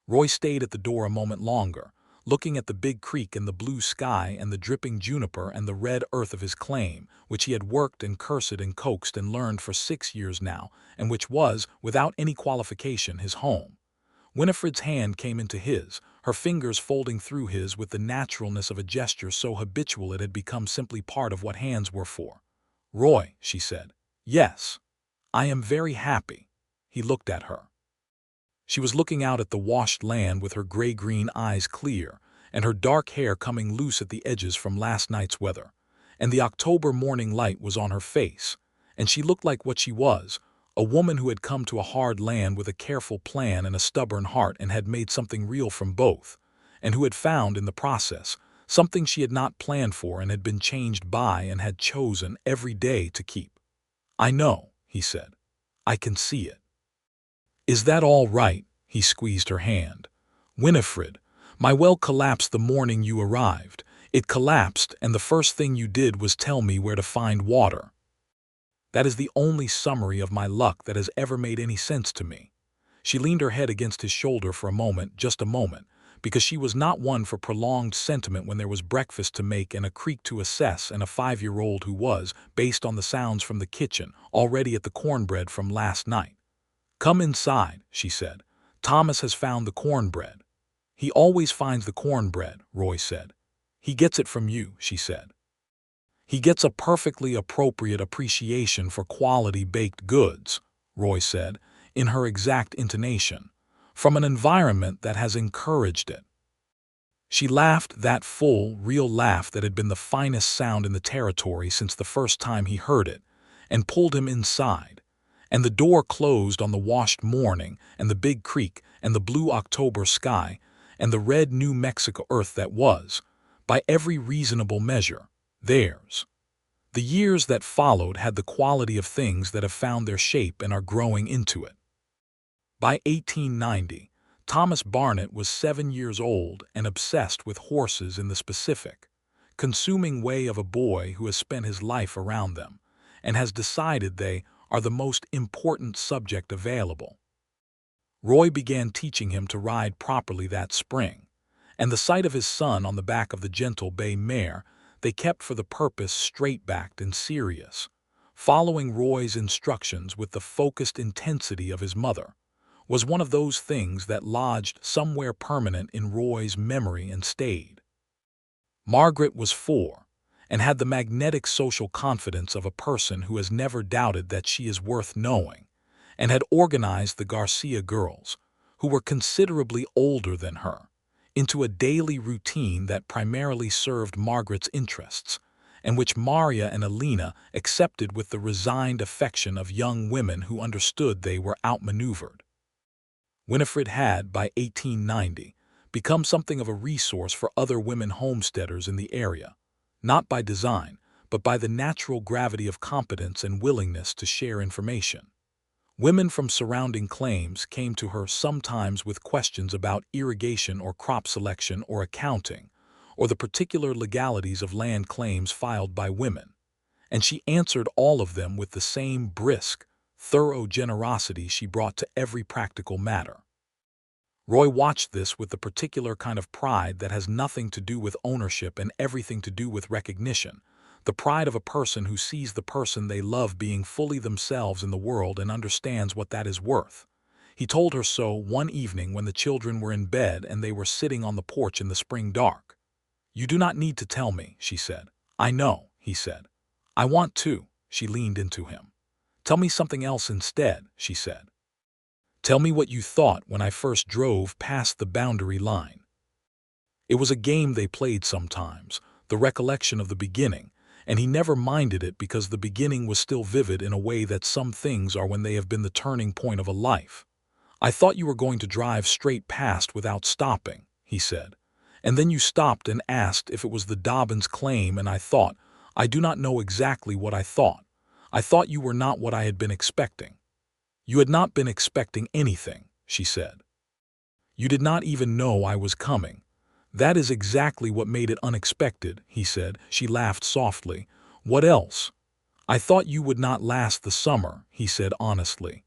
Roy stayed at the door a moment longer, looking at the big creek and the blue sky and the dripping juniper and the red earth of his claim, which he had worked and cursed and coaxed and learned for 6 years now, and which was, without any qualification, his home. Winifred's hand came into his, her fingers folding through his with the naturalness of a gesture so habitual it had become simply part of what hands were for. "Roy," she said. "Yes. I am very happy." He looked at her. She was looking out at the washed land with her gray-green eyes clear, and her dark hair coming loose at the edges from last night's weather, and the October morning light was on her face, and she looked like what she was, a woman who had come to a hard land with a careful plan and a stubborn heart and had made something real from both, and who had found, in the process, something she had not planned for and had been changed by and had chosen every day to keep. "I know," he said. "I can see it." "Is that all right?" He squeezed her hand. "Winifred, my well collapsed the morning you arrived. It collapsed, and the first thing you did was tell me where to find water. That is the only summary of my luck that has ever made any sense to me." She leaned her head against his shoulder for a moment, just a moment, because she was not one for prolonged sentiment when there was breakfast to make and a creek to assess and a 5-year-old who was, based on the sounds from the kitchen, already at the cornbread from last night. "Come inside," she said. "Thomas has found the cornbread." "He always finds the cornbread," Roy said. "He gets it from you," she said. "He gets a perfectly appropriate appreciation for quality baked goods," Roy said, in her exact intonation, "from an environment that has encouraged it." She laughed that full, real laugh that had been the finest sound in the territory since the first time he heard it, and pulled him inside. And the door closed on the washed morning and the big creek and the blue October sky and the red New Mexico earth that was, by every reasonable measure, theirs. The years that followed had the quality of things that have found their shape and are growing into it. By 1890, Thomas Barnett was 7 years old and obsessed with horses in the specific, consuming way of a boy who has spent his life around them and has decided they are the most important subject available. Roy began teaching him to ride properly that spring, and the sight of his son on the back of the gentle bay mare they kept for the purpose straight-backed and serious, following Roy's instructions with the focused intensity of his mother, was one of those things that lodged somewhere permanent in Roy's memory and stayed. Margaret was 4, and had the magnetic social confidence of a person who has never doubted that she is worth knowing, and had organized the Garcia girls, who were considerably older than her, into a daily routine that primarily served Margaret's interests, and which Maria and Alina accepted with the resigned affection of young women who understood they were outmaneuvered. Winifred had, by 1890, become something of a resource for other women homesteaders in the area, not by design, but by the natural gravity of competence and willingness to share information. Women from surrounding claims came to her sometimes with questions about irrigation or crop selection or accounting, or the particular legalities of land claims filed by women, and she answered all of them with the same brisk, thorough generosity she brought to every practical matter. Roy watched this with the particular kind of pride that has nothing to do with ownership and everything to do with recognition, the pride of a person who sees the person they love being fully themselves in the world and understands what that is worth. He told her so one evening when the children were in bed and they were sitting on the porch in the spring dark. "You do not need to tell me," she said. "I know," he said. "I want to." She leaned into him. "Tell me something else instead," she said. Tell me what you thought when I first drove past the boundary line." It was a game they played sometimes, the recollection of the beginning, and he never minded it because the beginning was still vivid in a way that some things are when they have been the turning point of a life. "I thought you were going to drive straight past without stopping," he said. "And then you stopped and asked if it was the Dobbins claim, and I thought, I do not know exactly what I thought. I thought you were not what I had been expecting." "You had not been expecting anything," she said. "You did not even know I was coming. That is exactly what made it unexpected," he said. She laughed softly. "What else?" "I thought you would not last the summer," he said honestly.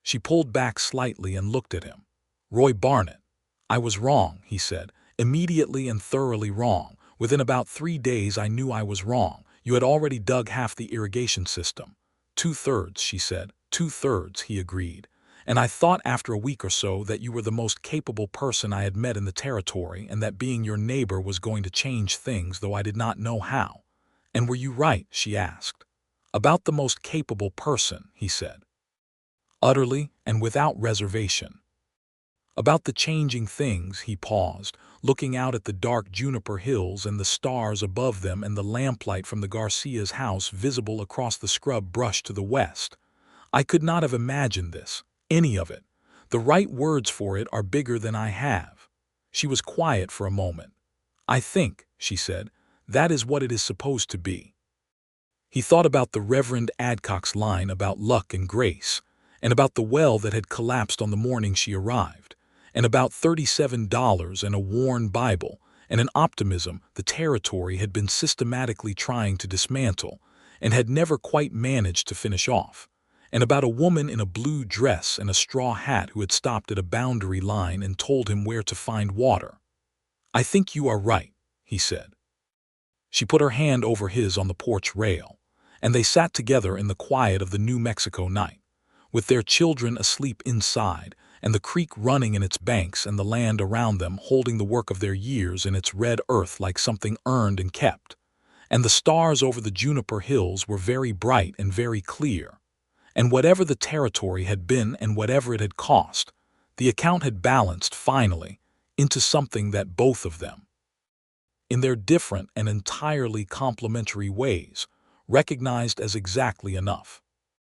She pulled back slightly and looked at him. "Roy Barnett, I was wrong," he said, "immediately and thoroughly wrong. Within about 3 days I knew I was wrong. You had already dug half the irrigation system." "2/3, she said. "2/3, he agreed. "And I thought after a week or so that you were the most capable person I had met in the territory and that being your neighbor was going to change things, though I did not know how." "And were you right?" she asked. "About the most capable person," he said. "Utterly and without reservation." "About the changing things," he paused, looking out at the dark juniper hills and the stars above them and the lamplight from the Garcia's house visible across the scrub brush to the west. "I could not have imagined this, any of it. The right words for it are bigger than I have." She was quiet for a moment. "I think," she said, "that is what it is supposed to be." He thought about the Reverend Adcock's line about luck and grace, and about the well that had collapsed on the morning she arrived, and about $37 and a worn Bible, and an optimism the territory had been systematically trying to dismantle, and had never quite managed to finish off, and about a woman in a blue dress and a straw hat who had stopped at a boundary line and told him where to find water. "I think you are right," he said. She put her hand over his on the porch rail, and they sat together in the quiet of the New Mexico night, with their children asleep inside, and the creek running in its banks and the land around them holding the work of their years in its red earth like something earned and kept. And the stars over the juniper hills were very bright and very clear. And whatever the territory had been and whatever it had cost, the account had balanced finally into something that both of them, in their different and entirely complementary ways, recognized as exactly enough.